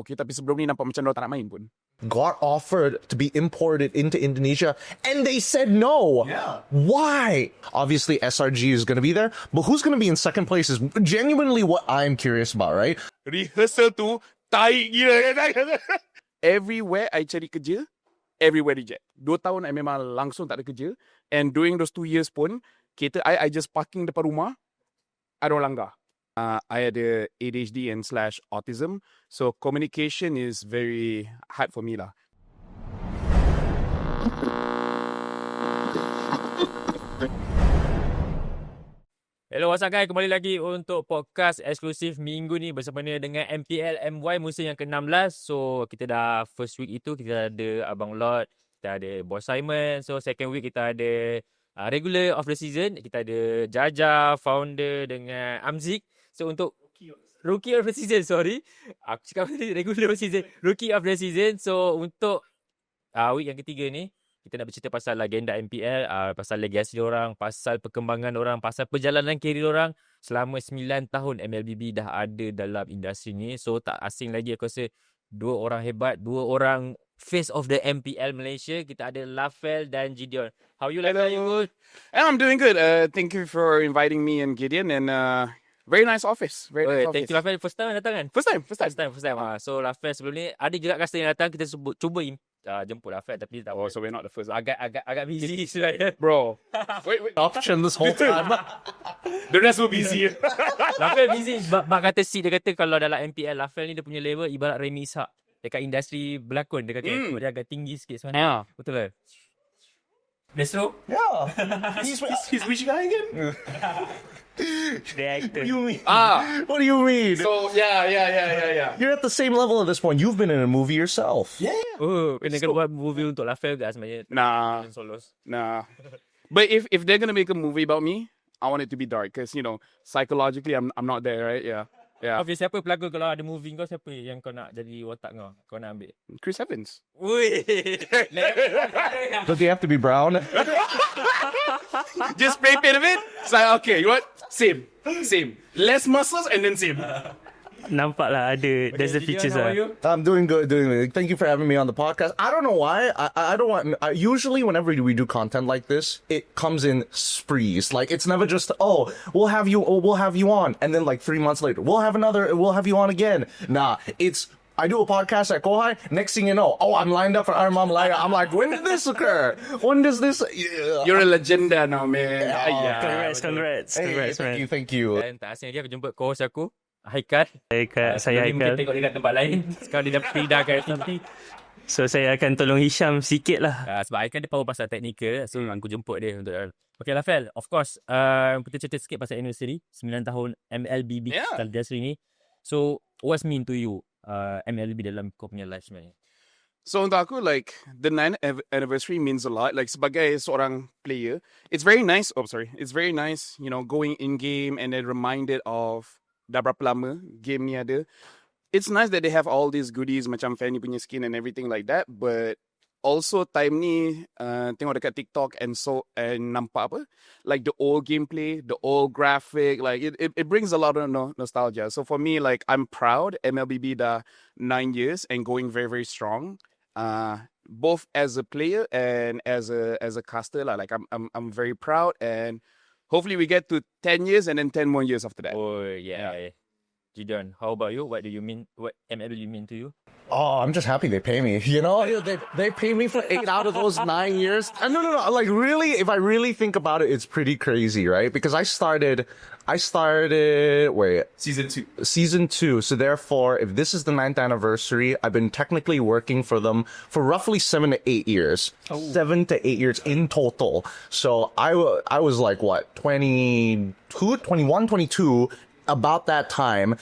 okay. Tapi sebelum ni nampak macam dia tak nak main pun. Got offered to be imported into Indonesia and they said no. Yeah. Why? Obviously SRG is going to be there, but who's going to be in second place is genuinely what I'm curious about, right? Rehearsal tu taik gila. Everywhere I cari kerja, everywhere reject. 2 tahun I memang langsung tak ada kerja. And during those 2 years pun, kereta I just parking depan rumah, I don't langgar. I had a ADHD and / autism. So communication is very hard for me lah. Hello, what's up guys? Kembali lagi untuk podcast eksklusif minggu ni bersama dengan MPL MY musim yang ke-16. So, kita dah first week itu kita ada Abang Lot, kita ada Boss Simon. So, second week kita ada regular of the season. Kita ada Jaja, founder dengan Amzik. So, untuk Rookie of the season, sorry. Aku cakap regular of the season. Rookie of the season. So, untuk week yang ketiga ni, kita nak bercerita pasal lagenda MPL, pasal legasi orang, pasal perkembangan orang, pasal perjalanan karier orang. Selama 9 tahun MLBB dah ada dalam industri ni. So, tak asing lagi aku rasa 2 orang hebat, 2 orang face of the MPL Malaysia. Kita ada Laphel dan Gideon. How you, Laphel? You good? I'm doing good. Thank you for inviting me and Gideon. And very nice office. Very nice office. Thank you, Laphel. First time datang kan? First time. So, Laphel sebelum ni, ada juga customer yang datang. Kita cuba jemput Laphel tapi tak. So we're not the first. Agak busy right? Bro. Wait. Option this whole time. The rest will be busy. Laphel busy. Mak kata dia kata kalau dalam MPL, Laphel ni dia punya level ibarat Remy Ishak. Dekat industri berlakon. Dia kata dia agak tinggi sikit sebenarnya. Yeah. Betul ke? Destro? Yeah. He's which guy again? The actor. What do you mean? What do you mean? So yeah. You're at the same level at this point. You've been in a movie yourself. Yeah. Kena buat movie untuk Laphel ke sebenarnya? Nah. Solos. Nah. But if they're gonna make a movie about me, I want it to be dark because psychologically I'm not there, right? Yeah. Obvious, siapa pelakon kalau ada movie kau, siapa yang kau nak jadi watak kau nak ambil? Chris Evans. Ui. Does he have to be brown? Just spray paint a bit. It's like, okay, you know what? Same. Less muscles and then same. Nampak lah ada. There's the features How are you? I'm doing good. Thank you for having me on the podcast. I don't know why. I don't want. Usually, whenever we do content like this, it comes in sprees. Like it's never just we'll have you on, and then like 3 months later we'll have you on again. Nah, it's. I do a podcast at Kohai. Next thing you know, I'm lined up for Armam Layak. I'm like, when did this occur? When does this? You're a legenda now, man. Congrats, Hey, thank you. Dan tak asing lagi aku jumpa co-host aku, Haikal. Saya Mungkin Haikal. tengok dia kat tempat lain. Sekarang dia dah pindah ke FTT. So saya akan tolong Hisham sikit lah. Sebab Haikal dia power pasal teknikal. So aku jemput dia untuk Okay, Laphel, of course, kita cerita sikit pasal anniversary 9 tahun MLBB industry ni. So, what's mean to you MLBB dalam kau punya life sebenarnya? So untuk aku, like, the 9th anniversary means a lot. Like, sebagai seorang player, it's very nice. It's very nice, going in game and then reminded of dah berapa lama game ni ada. It's nice that they have all these goodies macam Fanny punya skin and everything like that. But also time ni tengok dekat TikTok and nampak apa, like the old gameplay, the old graphic, like it brings a lot of nostalgia. So for me, like, I'm proud MLBB dah 9 years and going very, very strong. Both as a player and as a caster lah. Like I'm very proud, and hopefully we get to 10 years and then 10 more years after that. Oh yeah. Gideon, how about you? What do you mean? What MLBB mean to you? Oh, I'm just happy they pay me. They pay me for 8 out of those 9 years. And no. Like really, if I really think about it, it's pretty crazy, right? Because I started. Wait. Season 2. So therefore, if this is the 9th anniversary, I've been technically working for them for roughly 7 to 8 years. 7 to 8 years in total. So I was like what, 21, 22. About that time,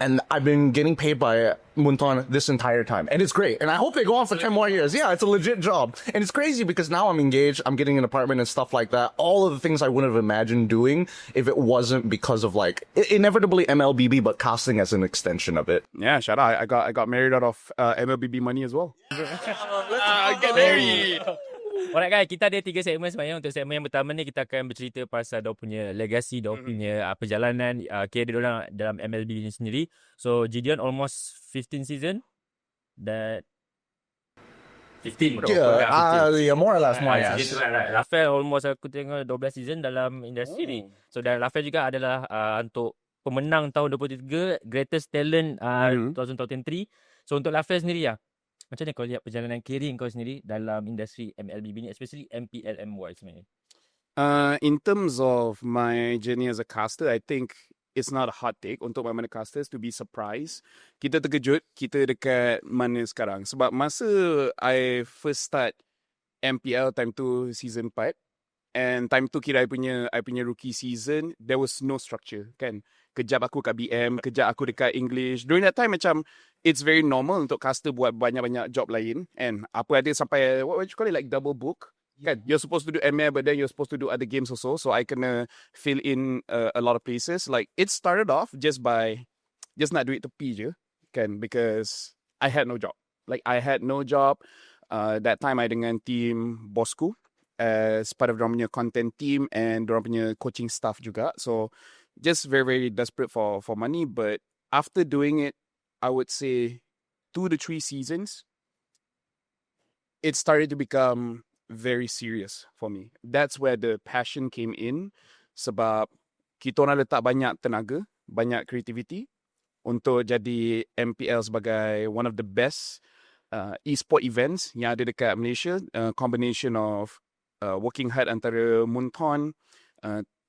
and I've been getting paid by Munton this entire time, and it's great, and I hope they go on for 10 more years. Yeah, it's a legit job, and it's crazy because now I'm engaged, I'm getting an apartment and stuff like that, all of the things I wouldn't have imagined doing if it wasn't because of like inevitably MLBB, but casting as an extension of it. Yeah, shout out. I got married out of MLBB money as well. Get married. Alright guys, kita ada 3 segmen sebenarnya. Untuk segmen yang pertama ni kita akan bercerita pasal dia punya legacy, dia punya perjalanan, karier dia orang dalam MLB ni sendiri. So Gideon almost 15 season. that 15 Yeah, more or less, more or Season less. tu kan, right? Laphel almost aku tengok 12 season dalam industri ni. So dan Laphel juga adalah untuk pemenang tahun 2023 Greatest Talent 2023. So untuk Laphel sendiri macam mana kau lihat perjalanan karier kau sendiri dalam industri MLBB ni, especially MPL MY sebenarnya? In terms of my journey as a caster, I think it's not a hot take untuk mana-mana casters to be surprised. Kita terkejut kita dekat mana sekarang. Sebab masa I first start MPL time tu season 4, and time tu kira I punya rookie season, there was no structure kan. Kejap aku kat BM, kejap aku dekat English. During that time macam it's very normal untuk caster buat banyak-banyak job lain, and apa ada sampai what you call it, like double book. Kan? You're supposed to do ML, but then you're supposed to do other games also. So I kena fill in a lot of places. Like it started off just nak duit tepi je, kan? Because I had no job. Like I had no job. That time I dengan team bosku as part of dorang punya content team and dorang punya coaching staff juga. So just very, very desperate for money. But after doing it, I would say 2 to 3 seasons, it started to become very serious for me. That's where the passion came in. Sebab kita orang letak banyak tenaga, banyak creativity untuk jadi MPL sebagai one of the best e-sport events yang ada dekat Malaysia. Combination of working hard antara Munton,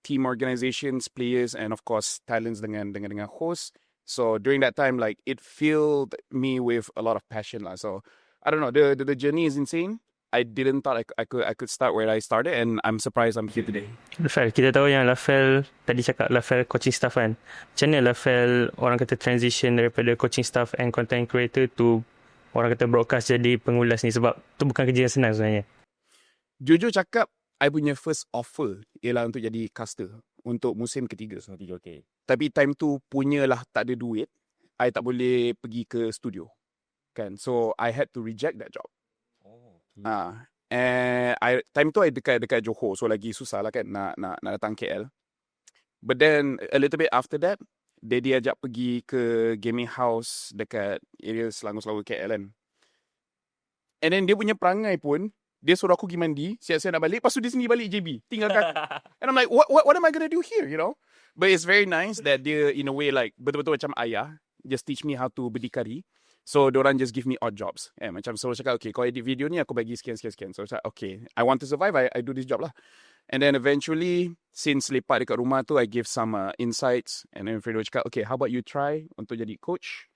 team organizations, players, and of course talents dengan host. So during that time, like it filled me with a lot of passion lah. So I don't know, the journey is insane. I didn't thought I could start where I started, and I'm surprised I'm here today. Laphel, kita tahu yang Laphel tadi cakap Laphel coaching staff kan. Macam mana Laphel orang kata transition daripada coaching staff and content creator to orang kata broadcast jadi pengulas ni, sebab tu bukan kerja yang senang sebenarnya. Jujur cakap, I punya first offer ialah untuk jadi caster untuk musim ketiga. Okay. Tapi time tu punyalah tak ada duit, I tak boleh pergi ke studio. Kan? So I had to reject that job. And time tu I dekat Johor, so lagi susah lah kan nak datang KL. But then a little bit after that, dia ajak pergi ke gaming house dekat area Selangor KL kan. And then dia punya perangai pun, dia suruh aku pergi mandi, siap-siap nak balik, lepas tu dia sendiri balik JB, tinggalkan. And I'm like, what am I gonna do here, you know? But it's very nice that dia in a way like betul-betul macam ayah, just teach me how to berdikari. So, diorang just give me odd jobs. Macam selalu cakap, okay, kau edit video ni, aku bagi sekian. So, cakap, okay, I want to survive, I do this job lah. And then eventually, since lepak dekat rumah tu, I give some insights. And then Fredo cakap, okay, how about you try untuk jadi coach?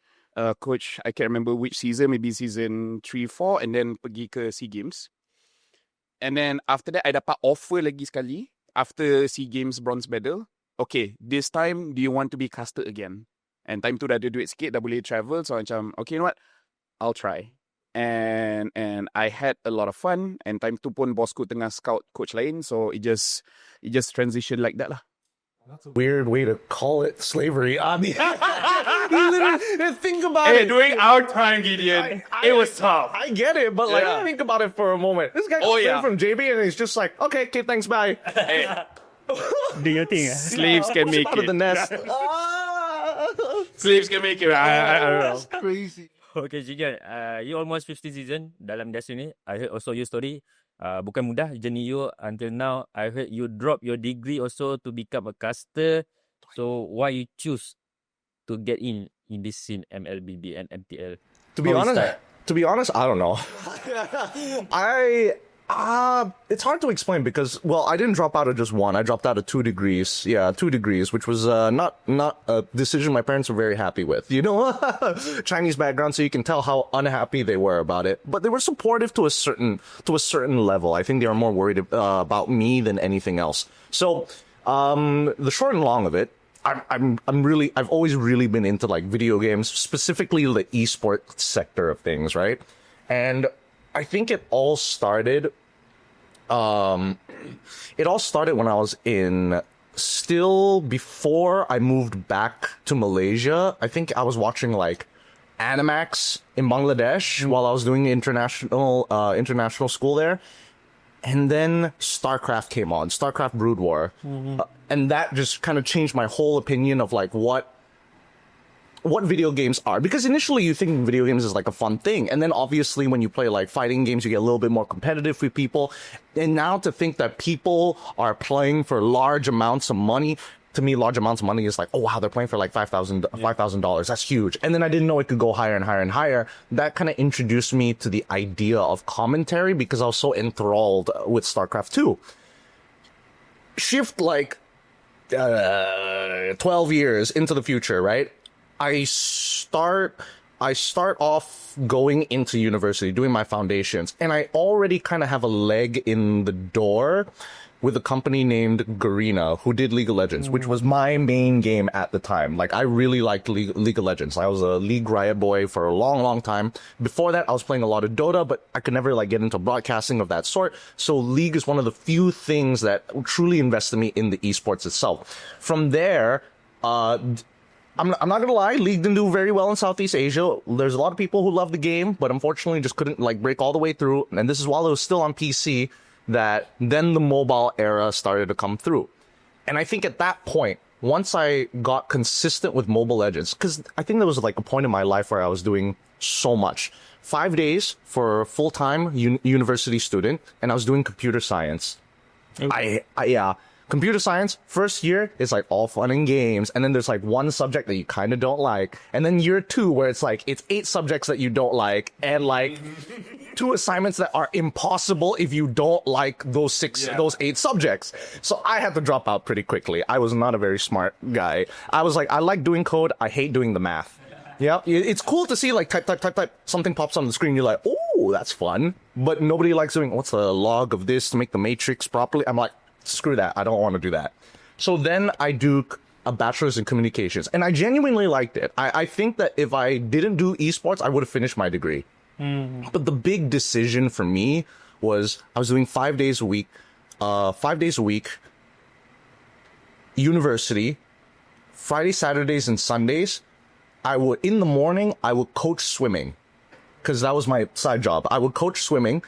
Coach, I can't remember which season, maybe season 3-4, and then pergi ke SEA Games. And then after that, I dapat offer lagi sekali, after SEA Games bronze medal. Okay, this time, do you want to be caster again? And time tu dah ada duit sikit, dah boleh travel. So macam, okay, you know what? I'll try. And I had a lot of fun. And time tu pun bosku tengah scout coach lain. So it just transitioned like that lah. That's a weird way to call it slavery. I mean, literally, think about it. During our time, Gideon, it was tough. I get it, but like, think about it for a moment. This guy comes in from JB and he's just like, okay, thanks, bye. Hey, Do your thing. slaves can make Out of it. the nest. Slaves can make it. I don't know. That's crazy. Okay, Gideon, you almost 50 season dalam industri ni. I heard also your story. Bukan mudah journey you until now. I heard you drop your degree also to become a caster. So why you choose to get in this scene, MLBB and MPL? To be honest, I don't know. It's hard to explain because, well, I didn't drop out of just one. I dropped out of 2 degrees. Yeah, 2 degrees, which was not a decision my parents were very happy with. You know, Chinese background, so you can tell how unhappy they were about it. But they were supportive to a certain level. I think they were more worried about me than anything else. So, the short and long of it, I've always really been into like video games, specifically the esports sector of things, right? And I think it all started when I was still before I moved back to Malaysia. I think I was watching like Animax in Bangladesh while I was doing international school there. And then StarCraft came on, StarCraft Brood War. And that just kind of changed my whole opinion of like what what video games are, because initially you think video games is like a fun thing, and then obviously when you play like fighting games you get a little bit more competitive with people, and now to think that people are playing for large amounts of money, to me large amounts of money is like, oh wow, they're playing for like $5,000. That's huge. And then I didn't know it could go higher and higher and higher. That kind of introduced me to the idea of commentary, because I was so enthralled with StarCraft 2. Shift like 12 years into the future, right? I start off going into university, doing my foundations, and I already kind of have a leg in the door with a company named Garena, who did League of Legends, which was my main game at the time. Like, I really liked League of Legends. I was a League Riot boy for a long, long time. Before that, I was playing a lot of Dota, but I could never like get into broadcasting of that sort. So League is one of the few things that truly invested me in the esports itself. From there, I'm not gonna lie, League didn't do very well in Southeast Asia. There's a lot of people who love the game, but unfortunately just couldn't like break all the way through. And this is while it was still on PC, that then the mobile era started to come through. And I think at that point, once I got consistent with Mobile Legends, because I think there was like a point in my life where I was doing so much. 5 days for a full-time university student, and I was doing computer science. Okay. Yeah. Computer science, first year is like all fun and games, and then there's like one subject that you kind of don't like, and then year 2 where it's like it's 8 subjects that you don't like, and like 2 assignments that are impossible if you don't like those 8 subjects. So I had to drop out pretty quickly. I was not a very smart guy. I was like, I like doing code, I hate doing the math. Yeah, it's cool to see like type, something pops on the screen, you're like, oh, that's fun. But nobody likes doing, what's the log of this to make the matrix properly? I'm like, screw that, I don't want to do that. So then I do a bachelor's in communications, and I genuinely liked it. I think that if I didn't do esports, I would have finished my degree. But the big decision for me was I was doing 5 days a week, university, Friday, Saturdays, and Sundays. In the morning, I would coach swimming, because that was my side job. I would coach swimming.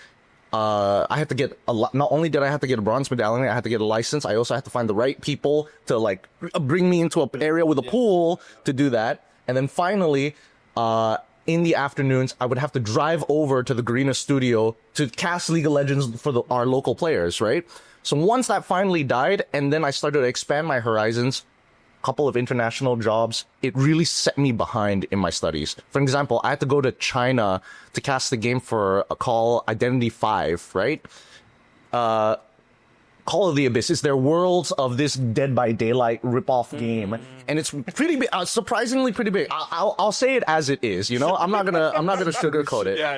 I had to get not only did I have to get a bronze medallion, I had to get a license. I also had to find the right people to like bring me into an area with a pool to do that. And then finally, in the afternoons, I would have to drive over to the Garena studio to cast League of Legends for our local players, right? So once that finally died, and then I started to expand my horizons, couple of international jobs, it really set me behind in my studies. For example, I had to go to China to cast the game for a call Identity 5, right? Call of the Abyss is their Worlds of this Dead by Daylight ripoff game, and it's pretty big, surprisingly pretty big. I'll say it as it is, you know. I'm not gonna sugarcoat it. Yeah.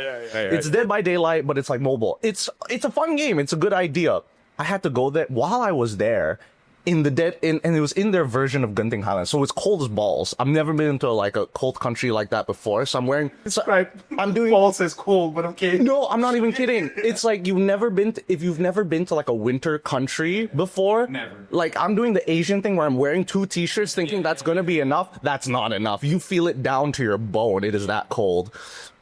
It's Dead by Daylight, but it's like mobile. It's a fun game. It's a good idea. I had to go there while I was there. And it was in their version of Genting Highlands, so it's cold as balls. I've never been into like a cold country like that before, so I'm doing balls as cold, but okay. No, I'm not even kidding. It's like if you've never been to like a winter country before, never. Like I'm doing the Asian thing where I'm wearing 2 t-shirts thinking that's gonna be enough. That's not enough. You feel it down to your bone. It is that cold.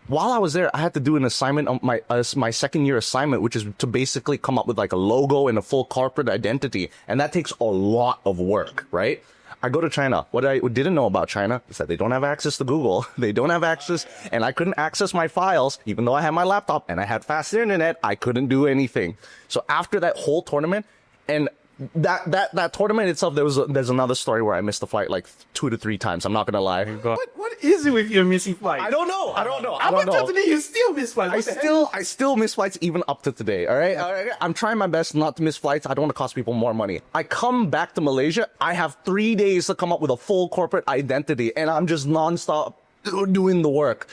While I was there, I had to do an assignment on my second year assignment, which is to basically come up with like a logo and a full corporate identity. And that takes a lot of work, right? I go to China. What I didn't know about China is that they don't have access to Google. They don't have access, and I couldn't access my files, even though I had my laptop and I had fast internet. I couldn't do anything. So after that whole tournament, and that tournament itself, there's another story where I missed the flight like 2 to 3 times. I'm not gonna lie. What is it with your missing flights? I don't know. I don't know. Up to today, you still miss flights. I still miss flights even up to today. All right. I'm trying my best not to miss flights. I don't want to cost people more money. I come back to Malaysia. I have 3 days to come up with a full corporate identity, and I'm just nonstop doing the work.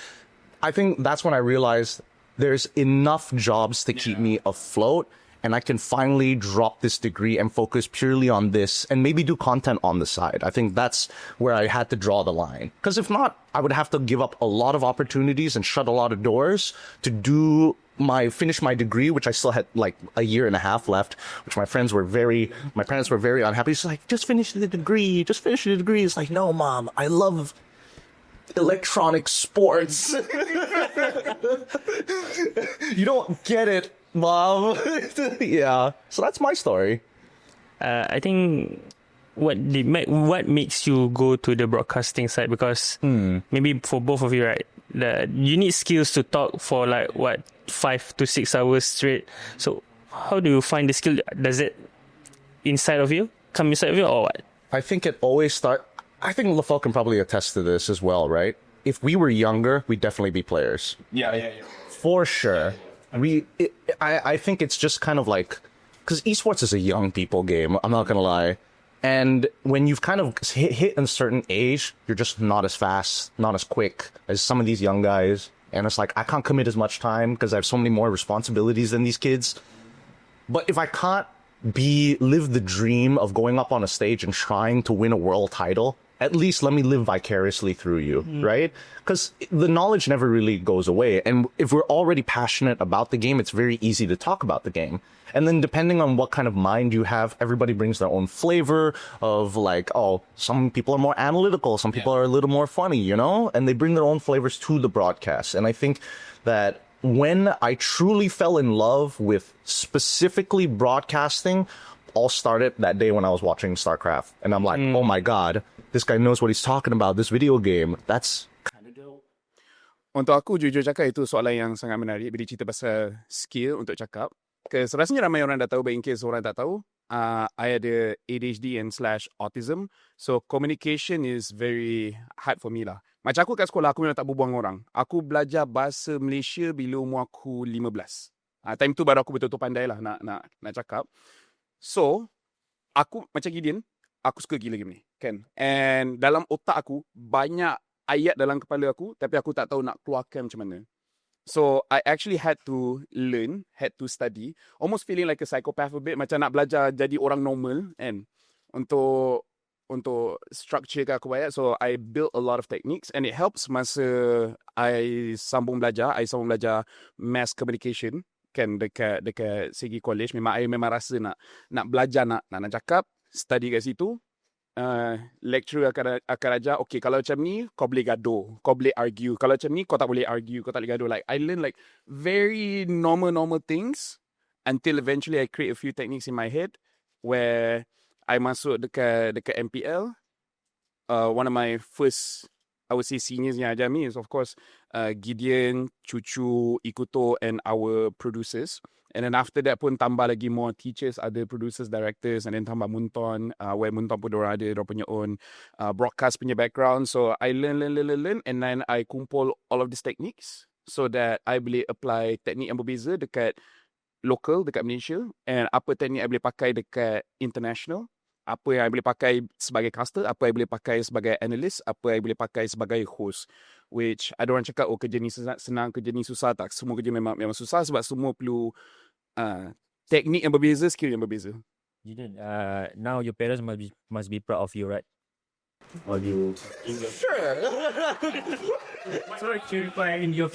I think that's when I realized there's enough jobs to keep me afloat, and I can finally drop this degree and focus purely on this and maybe do content on the side. I think that's where I had to draw the line. Because if not, I would have to give up a lot of opportunities and shut a lot of doors to finish my degree, which I still had like a year and a half left, which my parents were very unhappy. It's like, just finish the degree. It's like, no, Mom, I love electronic sports. You don't get it, Mom. Yeah. So that's my story. I think what makes you go to the broadcasting side? Because maybe for both of you, right, you need skills to talk for like 5 to 6 hours straight. So how do you find the skill? Does it inside of you come inside of you or what? I think it always I think Laphel can probably attest to this as well, right? If we were younger, we'd definitely be players. Yeah. For sure. I think it's just kind of like, because esports is a young people game, I'm not gonna lie. And when you've kind of hit a certain age, you're just not as fast, not as quick as some of these young guys. And it's like, I can't commit as much time because I have so many more responsibilities than these kids. But if I can't live the dream of going up on a stage and trying to win a world title, at least let me live vicariously through you, right? Because the knowledge never really goes away. And if we're already passionate about the game, it's very easy to talk about the game. And then depending on what kind of mind you have, everybody brings their own flavor of like, oh, some people are more analytical, some people are a little more funny, you know? And they bring their own flavors to the broadcast. And I think that when I truly fell in love with specifically broadcasting, all started that day when I was watching StarCraft. And I'm like, oh my God, this guy knows what he's talking about, this video game. That's kind of dope. Untuk aku, jujur cakap, itu soalan yang sangat menarik bila cerita pasal skill untuk cakap. Because rasanya ramai orang dah tahu, but in case orang tak tahu, I ada ADHD and / autism. So communication is very hard for me lah. Macam aku kat sekolah, aku memang tak berbual dengan orang. Aku belajar bahasa Malaysia bila umur aku 15. Time tu baru aku betul-betul pandai lah nak cakap. So, aku macam Gideon, aku suka gila game ni, kan? And dalam otak aku, banyak ayat dalam kepala aku, tapi aku tak tahu nak keluarkan macam mana. So, I actually had to learn, had to study, almost feeling like a psychopath a bit, macam nak belajar jadi orang normal, kan? Untuk structure ke aku banyak. So, I built a lot of techniques, and it helps masa I sambung belajar mass communication, kan, dekat segi college. Memang rasa nak belajar, nak cakap, study kat situ. Lecturer akan ajar, okay, kalau macam ni kau boleh gaduh, kau boleh argue, kalau macam ni kau tak boleh argue, kau tak boleh gaduh. Like I learn like very normal things until eventually I create a few techniques in my head where I masuk dekat MPL. One of my first, I would say, seniors yang ajar me is of course Gideon, Cucu, Ikuto, and our producers. And then after that pun tambah lagi more teachers, other producers, directors, and then tambah Munton, where Munton pun diorang ada diorang punya own broadcast punya background. So I learn, and then I kumpul all of these techniques so that I boleh apply teknik yang berbeza dekat local, dekat Malaysia, and apa teknik I boleh pakai dekat international. Apa yang I boleh pakai sebagai caster, apa yang I boleh pakai sebagai analyst, apa yang I boleh pakai sebagai host. Which ada orang cakap, oh kerja ni senang, kerja ni susah. Tak, semua kerja memang susah sebab semua perlu teknik yang berbeza, skill yang berbeza. Now your parents must be proud of you, right? Or you? Sure. Sorry to reply in your.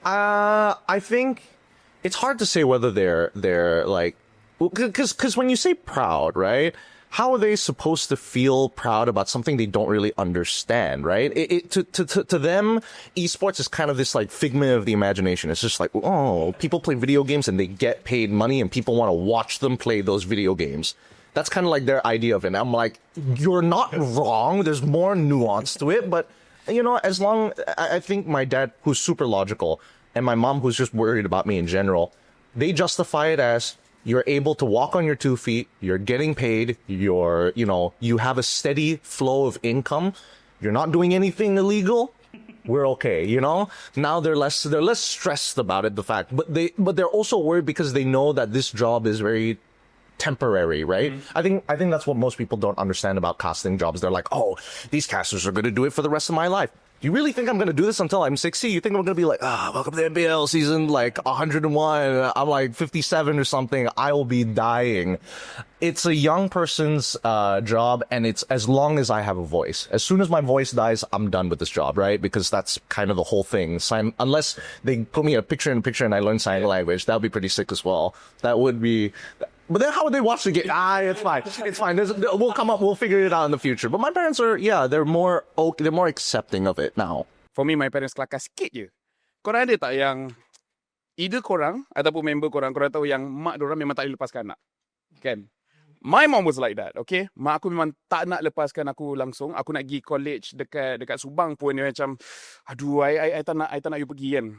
I think it's hard to say whether they're like, because when you say proud, right? How are they supposed to feel proud about something they don't really understand, right? To them, esports is kind of this like figment of the imagination. It's just like, oh, people play video games and they get paid money and people want to watch them play those video games. That's kind of like their idea of it. And I'm like, you're not wrong. There's more nuance to it. But, you know, I think my dad, who's super logical, and my mom, who's just worried about me in general, they justify it as, you're able to walk on your 2 feet, you're getting paid, you have a steady flow of income, you're not doing anything illegal, we're okay, you know? Now they're less stressed about it, the fact. But they're also worried because they know that this job is very temporary, right? Mm-hmm. I think that's what most people don't understand about casting jobs. They're like, oh, these casters are going to do it for the rest of my life. You really think I'm going to do this until I'm 60? You think I'm going to be like, welcome to the MPL season, like 101, I'm like 57 or something. I will be dying. It's a young person's job, and it's as long as I have a voice. As soon as my voice dies, I'm done with this job, right? Because that's kind of the whole thing. Unless they put me a picture in and I learn sign language, that would be pretty sick as well. That would be... But then how would they watch the game? It's fine. It's fine. We'll figure it out in the future. But my parents are, they're more accepting of it now. For me, my parents kelakar sikit je. Korang ada tak yang either korang ataupun member korang tahu yang mak dorang memang tak boleh lepaskan anak? Kan? My mom was like that, okay? Mak aku memang tak nak lepaskan aku langsung. Aku nak pergi college dekat Subang pun dia macam, aduh, I tak nak you pergi kan.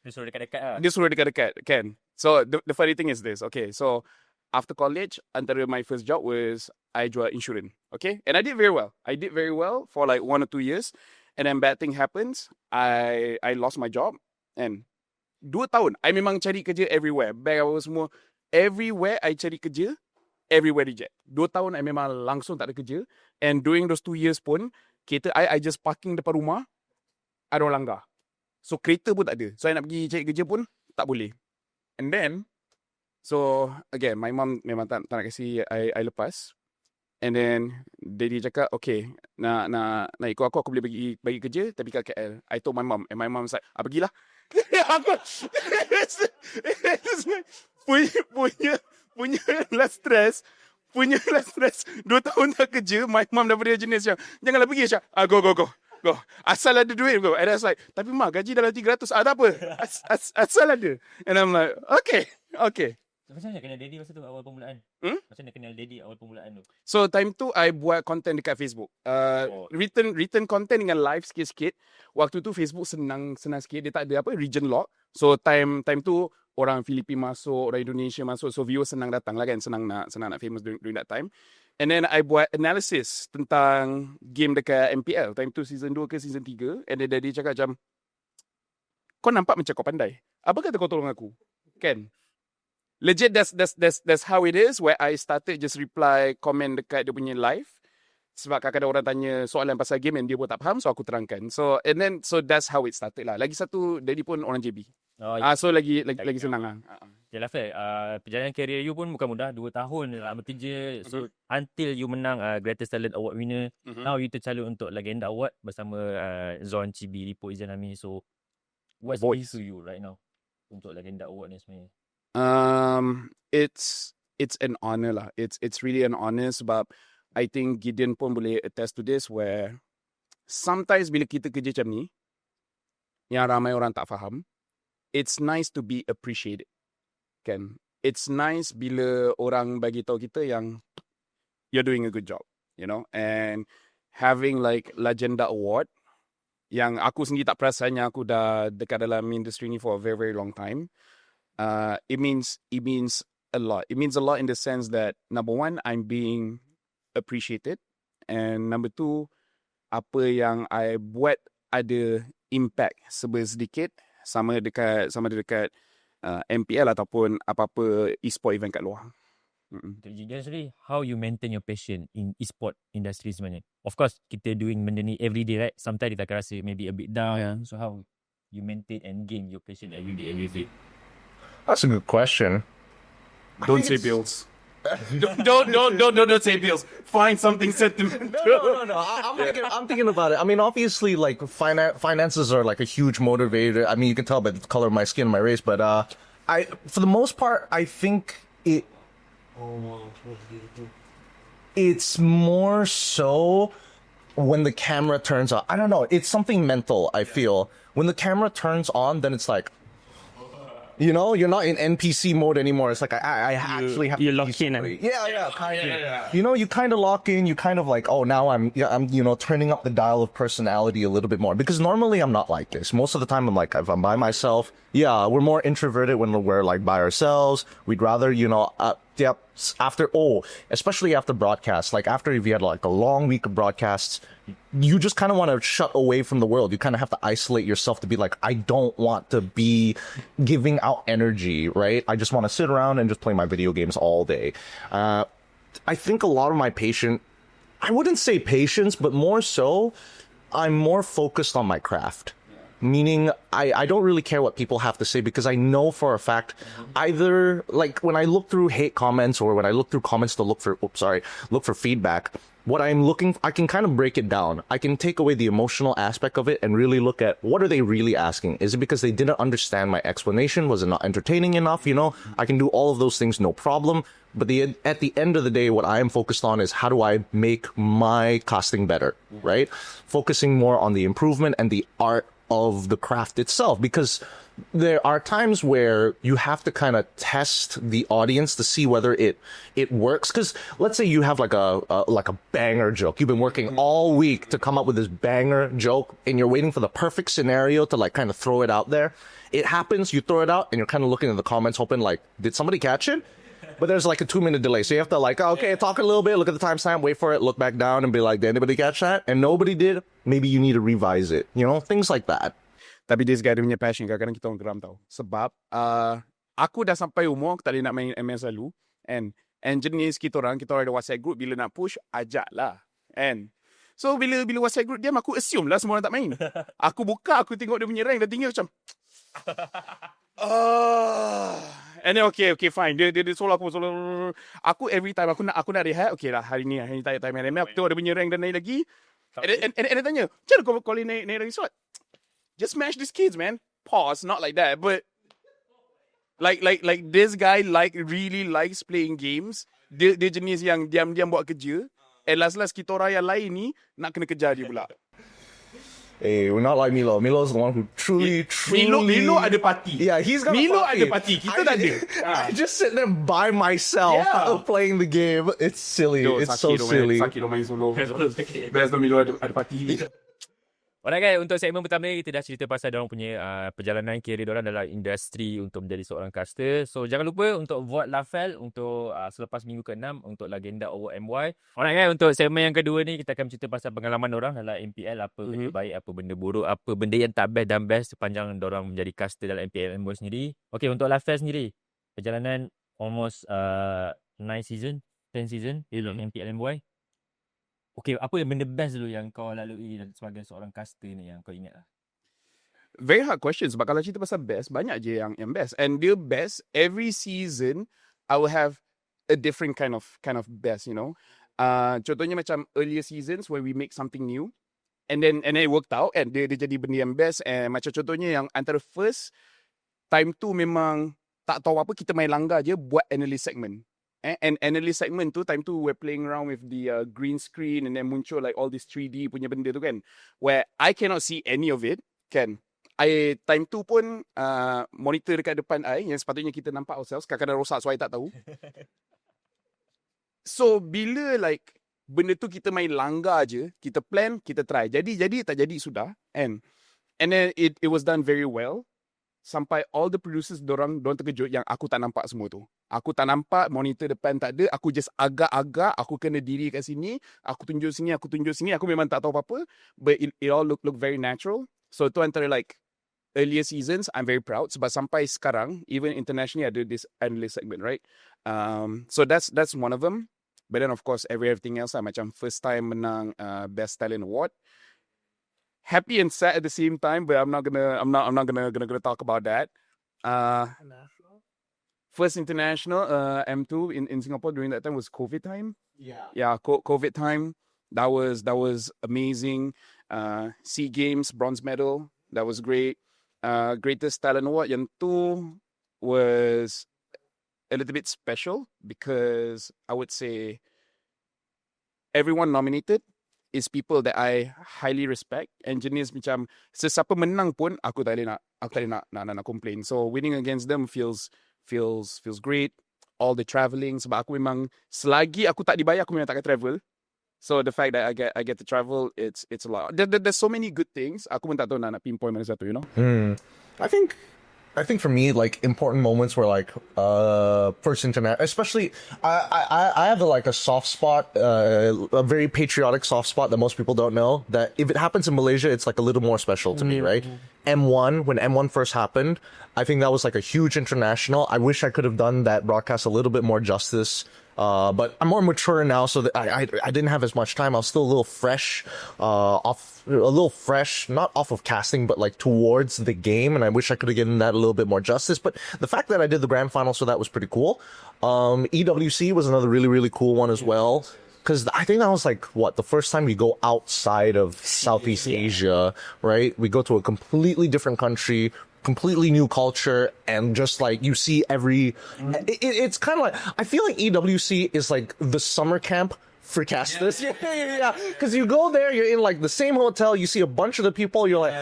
Dia suruh dekat-dekat lah. Dia suruh dekat-dekat kan. So the funny thing is this, okay? So after college, antara my first job was I jual insurance, okay? And I did very well. I did very well for like 1 or 2 years. And then bad thing happens. I lost my job. And 2 tahun, I memang cari kerja everywhere. Back apa semua. Everywhere I cari kerja, everywhere reject. 2 tahun I memang langsung tak ada kerja. And during those 2 years pun, kereta I just parking depan rumah, ada orang langgar. So kereta pun tak ada. So I nak pergi cari kerja pun tak boleh. And then, so again, my mom memang tak nak kasi I lepas. And then daddy cakap, okay, nak ikut aku boleh bagi kerja tapi kat KL. I told my mom, and my mom was like, pergilah. Aku punya last stress. 2 tahun tak kerja, my mom daripada jenis macam, janganlah pergi Syah. Go. Asal ada duit, go. And I was like, tapi mak, gaji dalam 300. Tak apa. Asal ada. And I'm like, okay. Macam mana kenal daddy masa tu awal permulaan? Macam mana kenal daddy awal permulaan tu? So time tu I buat content dekat Facebook. Written content dengan live sikit-sikit. Waktu tu Facebook senang sikit. Dia tak ada region lock. So time tu orang Filipin masuk, orang Indonesia masuk. So viewers senang datang lah kan. Senang nak famous during that time. And then I buat analysis tentang game dekat MPL. Time tu season 2 ke season 3. And then dia cakap macam, kau nampak macam kau pandai. Apa kata kau tolong aku? Kan? Legit, that's how it is. Where I started just reply comment dekat dia punya live. Sebab kadang-kadang orang tanya soalan pasal game and dia pun tak faham, so aku terangkan. So that's how it started lah. Lagi satu, daddy pun orang JB. So lagi senang lah. Okay, Laphel, perjalanan karier you pun bukan mudah. 2 tahun lama kerja. So until you menang Greatest Talent Award winner, now you tercalon untuk Lagenda Award bersama Zon, Chibi, Lipo, Izanami. So what's voice to you right now untuk Lagenda Award ni sebenarnya? It's an honor lah. It's really an honor sebab I think Gideon pun boleh attest to this where sometimes bila kita kerja macam ni yang ramai orang tak faham, it's nice to be appreciated. Kan? It's nice bila orang bagi tahu kita yang you're doing a good job, you know? And having like Lagenda Award yang aku sendiri tak perasan yang aku dah dekat dalam industri ni for a very, very long time. It means a lot. It means a lot in the sense that number one, I'm being appreciated, and number two, apa yang I buat ada impact sedikit sama dekat MPL ataupun apa-apa e-sport event kat luar. Generally, how you maintain your passion in e-sport industry sebenarnya? Of course, kita doing benda ni every day, right? Sometimes kita akan rasa maybe a bit down. Yeah. So how you maintain and gain your passion every day, every day? That's a good question. Don't say bills. Don't say bills. Find something sentimental. No. I'm thinking about it. I mean, obviously, like finances are like a huge motivator. I mean, you can tell by the color of my skin, my race. But for the most part, I think it's more so when the camera turns on. I don't know. It's something mental. I feel when the camera turns on, then it's like, you know, you're not in NPC mode anymore. It's like I actually have. You lock in. Yeah, kind of. You know, you kind of lock in. You kind of like, oh, now I'm turning up the dial of personality a little bit more, because normally I'm not like this. Most of the time I'm like, if I'm by myself, yeah, we're more introverted when we're like by ourselves. We'd rather, especially after broadcasts, like after if you had like a long week of broadcasts, you just kind of want to shut away from the world. You kind of have to isolate yourself to be like, I don't want to be giving out energy, right? I just want to sit around and just play my video games all day. I think a lot of my I wouldn't say patience, but more so, I'm more focused on my craft. Meaning, I don't really care what people have to say, because I know for a fact, either, like, when I look through hate comments or when I look through comments to look for feedback, I can kind of break it down. I can take away the emotional aspect of it and really look at what are they really asking? Is it because they didn't understand my explanation? Was it not entertaining enough? You know, I can do all of those things, no problem. But at the end of the day, what I am focused on is how do I make my casting better, right? Focusing more on the improvement and the art of the craft itself, because there are times where you have to kind of test the audience to see whether it works. Because let's say you have like a banger joke. You've been working all week to come up with this banger joke, and you're waiting for the perfect scenario to like kind of throw it out there. It happens, you throw it out, and you're kind of looking in the comments hoping like, did somebody catch it? But there's like a 2-minute delay. So you have to like, okay, talk a little bit, look at the timestamp, wait for it, look back down and be like, did anybody catch that? And nobody did. Maybe you need to revise it. You know, things like that. Tapi this guy dia punya passion kadang-kadang kita orang geram tau. Sebab aku dah sampai umur aku tak boleh nak main ML selalu. And jenis kita orang ada WhatsApp group, bila nak push, ajak lah. And so bila WhatsApp group diam, aku assume lah semua orang tak main. Aku buka, aku tengok dia punya rank dah tinggi macam and then okay fine. Dia soal aku every time aku nak rehat, okay lah hari ni tak time ML, aku tengok dia punya rank dah naik lagi. And dia tanya, macam mana kau boleh naik rank so? Just smash these kids, man. Pause, not like that, but like this guy really likes playing games. Dia jenis yang diam-diam buat kerja. And last kita orang yang lain ni nak kena kejar dia pula. Hey, we're not like Milo. Milo's the one who truly. Milo ada party. Yeah, he's got Milo a party. ada party. Kita tak ada. I just sit there by myself playing the game. It's silly. It's so silly. Sakit dong main solo. Best Milo ada party. Alright guys, untuk segmen pertama ni kita dah cerita pasal diorang punya perjalanan karier diorang dalam industri untuk menjadi seorang caster. So jangan lupa untuk vote Laphel untuk selepas minggu ke-6 untuk lagenda MY. Alright guys, untuk segmen yang kedua ni kita akan cerita pasal pengalaman diorang dalam MPL, apa benda baik, apa benda buruk, apa benda yang tak best dan best sepanjang diorang menjadi caster dalam MPL MY sendiri. Okay, untuk Laphel sendiri, perjalanan almost 9 season, 10 season dalam MPL MY. Okay, apa yang benda best dulu yang kau lalui sebagai seorang caster ni yang kau ingat lah? Very hard question. Sebab kalau cerita pasal best, banyak je yang best. And dia best, every season, I will have a different kind of best, you know. Contohnya macam earlier seasons where we make something new. And then it worked out. And dia jadi benda yang best. And macam contohnya yang antara first, time tu memang tak tahu apa, kita main langgar je buat analyst segment. And analyst segment tu, time tu we're playing around with the green screen and then muncul like all this 3D punya benda tu kan. Where I cannot see any of it, kan. Time tu pun monitor dekat depan I yang sepatutnya kita nampak ourselves, kadang-kadang rosak so I tak tahu. So bila like benda tu kita main langgar je, kita plan, kita try. Jadi tak jadi sudah. And then it was done very well. Sampai all the producers dorang terkejut yang aku tak nampak semua tu. Aku tak nampak, monitor depan tak ada, aku just agak-agak, aku kena diri kat sini, aku tunjuk sini, aku memang tak tahu apa-apa, but it all look very natural. So tu antara like earlier seasons, I'm very proud sebab sampai sekarang, even internationally ada this analyst segment, right? So that's one of them. But then of course everything else, macam first time menang Best Talent Award. Happy and sad at the same time, but I'm not gonna talk about that. First international M2 in Singapore during that time was COVID time. Yeah, COVID time. That was amazing. SEA Games bronze medal. That was great. Greatest Talent Award yang tu was a little bit special because I would say everyone nominated is people that I highly respect, and jenis macam sesiapa menang pun aku tak boleh nak complain. So winning against them feels great. All the travelling, sebab aku memang selagi aku tak dibayar aku memang tak akan travel. So the fact that I get to travel, it's a lot. There's so many good things. Aku pun tak tahu nak pinpoint mana satu, you know. I think for me, like important moments were like first internet, especially I have a soft spot, a very patriotic soft spot that most people don't know. That if it happens in Malaysia, it's like a little more special to me, right? M1, when M1 first happened, I think that was like a huge international. I wish I could have done that broadcast a little bit more justice. But I'm more mature now, so that I didn't have as much time. I was still a little fresh, not off of casting, but like towards the game. And I wish I could have given that a little bit more justice. But the fact that I did the grand final, so that was pretty cool. EWC was another really, really cool one as well. Because I think that was like, the first time we go outside of Southeast Asia, right? We go to a completely different country, completely new culture, and just like you see it's kind of like, I feel like EWC is like the summer camp Freakastis. Yeah. Because you go there, you're in like the same hotel, you see a bunch of the people, you're like,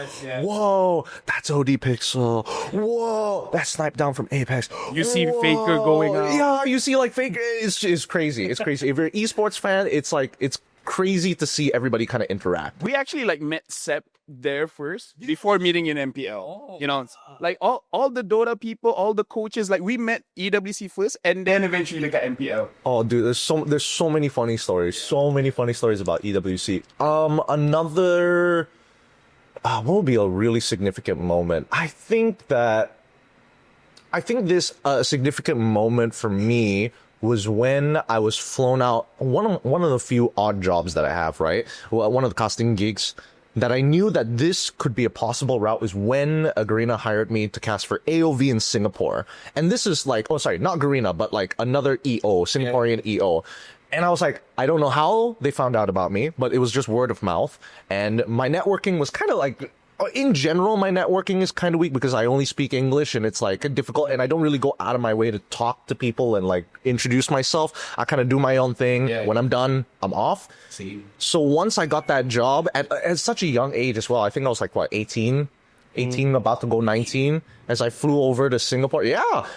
whoa, that's OD Pixel. Whoa, that's sniped down from Apex. You see Faker going out. Yeah, you see like Faker. It's crazy. It's crazy. If you're an esports fan, it's crazy to see everybody kind of interact. We actually like met Sep there first before meeting in MPL. You know, like all the Dota people, all the coaches, like we met EWC first and then eventually like at MPL. Oh, dude, there's so many funny stories. So many funny stories about EWC. Another, what would be a really significant moment? I think this significant moment for me was when I was flown out. One of the few odd jobs that I have, right? One of the casting gigs that I knew that this could be a possible route was when Garena hired me to cast for AOV in Singapore. And this is like, oh, sorry, not Garena, but like another EO, Singaporean EO. And I was like, I don't know how they found out about me, but it was just word of mouth. And my networking was kind of like, in general, my networking is kind of weak because I only speak English and it's like difficult, and I don't really go out of my way to talk to people and like introduce myself. I kind of do my own thing. When I'm done, I'm off. So once I got that job at such a young age as well, I think I was like, what, 18, about to go 19, as I flew over to Singapore.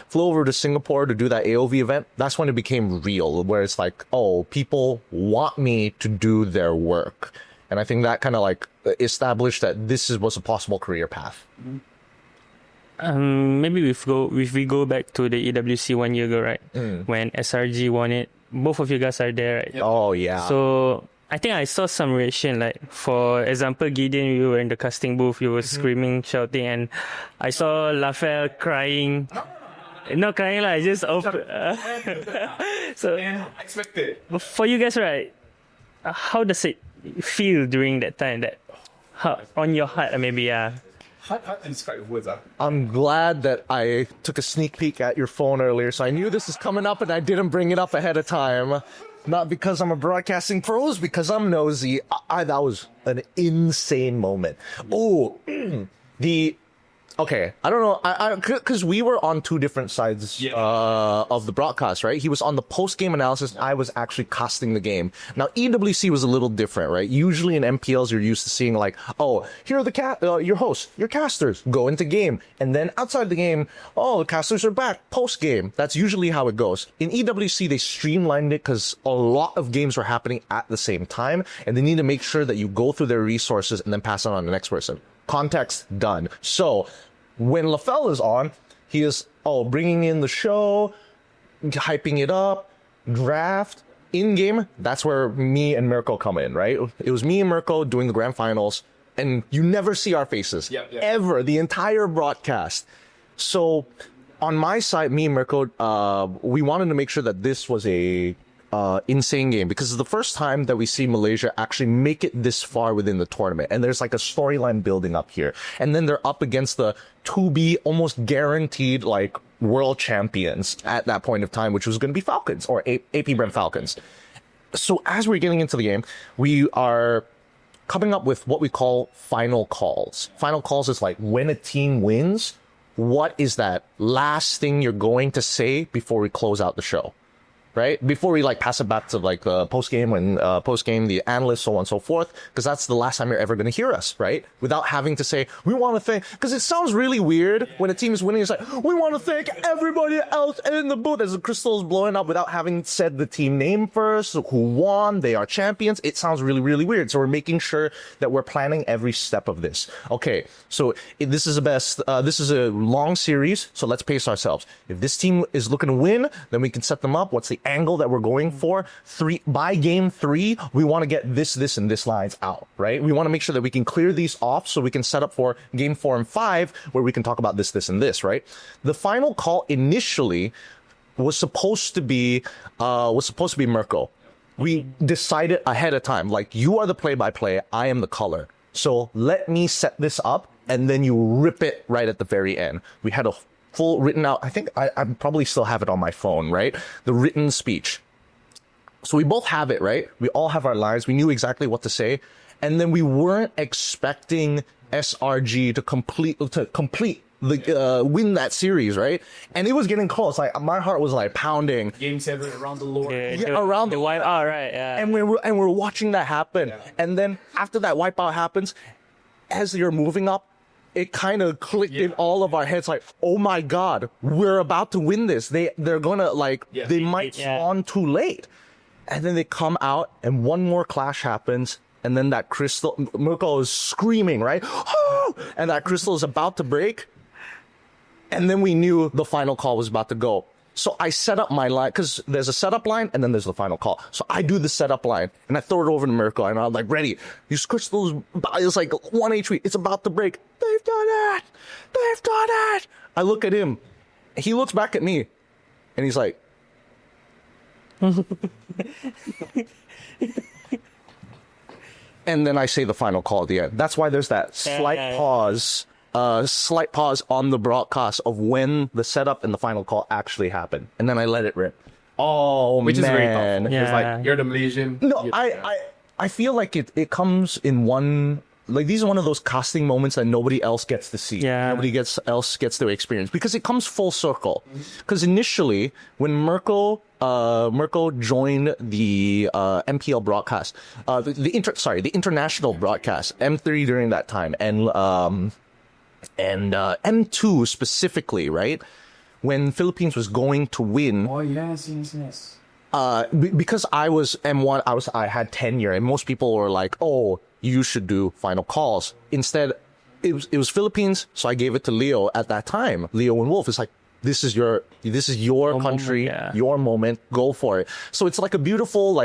Flew over to Singapore to do that AOV event. That's when it became real, where it's like, oh, people want me to do their work. And I think that kind of like established that this was a possible career path. Maybe if we go back to the EWC 1 year ago, right? When SRG won it, both of you guys are there, right? Oh, yeah. So I think I saw some reaction, like for example, Gideon, you were in the casting booth, you were screaming, shouting, and I saw Laphel crying. Not crying, like just so Expected. for you guys, right? How does it feel during that time? That on your heart, maybe, How to describe words? I'm glad that I took a sneak peek at your phone earlier, so I knew this was coming up and I didn't bring it up ahead of time. Not because I'm a broadcasting pro, it's because I'm nosy. That was an insane moment. Oh, okay, I don't know, because we were on two different sides of the broadcast, right? He was on the post-game analysis, I was actually casting the game. Now, EWC was a little different, right? Usually in MPLs, you're used to seeing like, oh, here are your hosts, your casters, go into game. And then outside the game, oh, the casters are back, post-game. That's usually how it goes. In EWC, they streamlined it because a lot of games were happening at the same time, and they need to make sure that you go through their resources and then pass it on to the next person. Context, done. So when Laphel is on, he is bringing in the show, hyping it up, draft, in-game. That's where me and Mirko come in, right? It was me and Mirko doing the grand finals, and you never see our faces. Ever. The entire broadcast. So on my side, me and Mirko, we wanted to make sure that this was a insane game, because it's the first time that we see Malaysia actually make it this far within the tournament, and there's like a storyline building up here, and then they're up against the to be almost guaranteed like world champions at that point of time, which was going to be Falcons, or AP Brent Falcons. So as we're getting into the game, we are coming up with what we call final calls. Final calls is like when a team wins, what is that last thing you're going to say before we close out the show? Right? Before we like pass it back to like post-game and post-game, the analysts, so on and so forth, because that's the last time you're ever going to hear us, right? Without having to say, we want to thank, because it sounds really weird when a team is winning. It's like, we want to thank everybody else in the booth as the crystal is blowing up without having said the team name first, who won, they are champions. It sounds really, really weird. So we're making sure that we're planning every step of this. Okay, so this is this is a long series, so let's pace ourselves. If this team is looking to win, then we can set them up. What's the angle that we're going for? By game 3, we want to get this, and this lines out, right? We want to make sure that we can clear these off so we can set up for game 4 and 5 where we can talk about this, and this, right? The final call initially was supposed to be Mirko. We decided ahead of time, like, you are the play-by-play, I am the color. So let me set this up, and then you rip it right at the very end. We had a full written out, I think I probably still have it on my phone, right? The written speech. So we both have it, right? We all have our lines. We knew exactly what to say. And then we weren't expecting SRG to complete the win that series, right? And it was getting close. Like my heart was like pounding. Game 7 around the Lord. Around the wipeout, right? Yeah. And we're watching that happen. Yeah. And then after that wipeout happens, as you're moving up, it kind of clicked in all of our heads like, oh my God, we're about to win this. They're gonna they might spawn too late. And then they come out and one more clash happens. And then that crystal, Mirko is screaming, right? Oh! And that crystal is about to break. And then we knew the final call was about to go. So I set up my line, because there's a setup line and then there's the final call. So I do the setup line and I throw it over to Mirko and I'm like, ready. These crystals, it's like 1 HP. It's about to break. They've done it. They've done it. I look at him. He looks back at me and he's like, and then I say the final call at the end. That's why there's that slight pause on the broadcast of when the setup and the final call actually happened. And then I let it rip. Oh, Which man. is very thoughtful. Yeah. It's like, you're the Malaysian. No, I feel like it comes in one... Like, these are one of those casting moments that nobody else gets to see. Yeah. Nobody else gets to experience. Because it comes full circle. Because initially, when Mirko joined the MPL broadcast, the international broadcast, M3 during that time, and M2 specifically, right? When Philippines was going to win. Oh, yes. Because I was M1, I had tenure, and most people were like, "Oh, you should do final calls." Instead, it was Philippines, so I gave it to Leo at that time. Leo and Wolf is like, "This is your country, your moment. Go for it." So it's like a beautiful,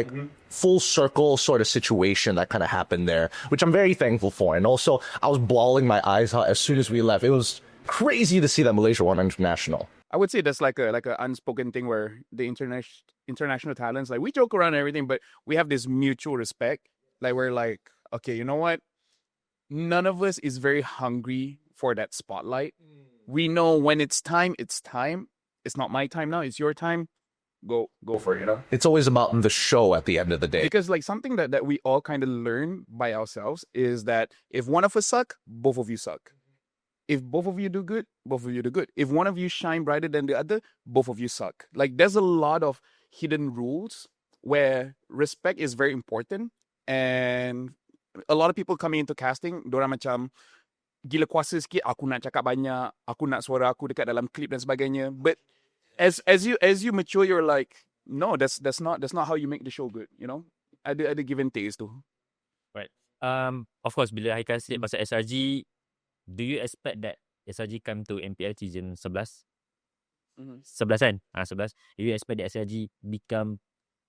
full circle sort of situation that kind of happened there, which I'm very thankful for. And also, I was bawling my eyes out as soon as we left. It was crazy to see that Malaysia won international. I would say that's like a unspoken thing where the international talents, like, we joke around and everything, but we have this mutual respect. Like, we're like, okay, you know what? None of us is very hungry for that spotlight. We know when it's time, it's time. It's not my time now, it's your time. Go for it, you know? It's always about the show at the end of the day. Because like something that we all kind of learn by ourselves is that if one of us suck, both of you suck. If both of you do good, both of you do good. If one of you shine brighter than the other, both of you suck. Like, there's a lot of hidden rules where respect is very important. And a lot of people coming into casting, dorang macam, gila kuasa sikit, aku nak cakap banyak, aku nak suara aku dekat dalam klip dan sebagainya. But as you mature, you're like, no, that's not how you make the show good, you know? Ada give and take tu. Right. Of course, bila Haikal said pasal SRG, do you expect that SRG come to MPL season 11? 11 kan? 11. Do you expect that SRG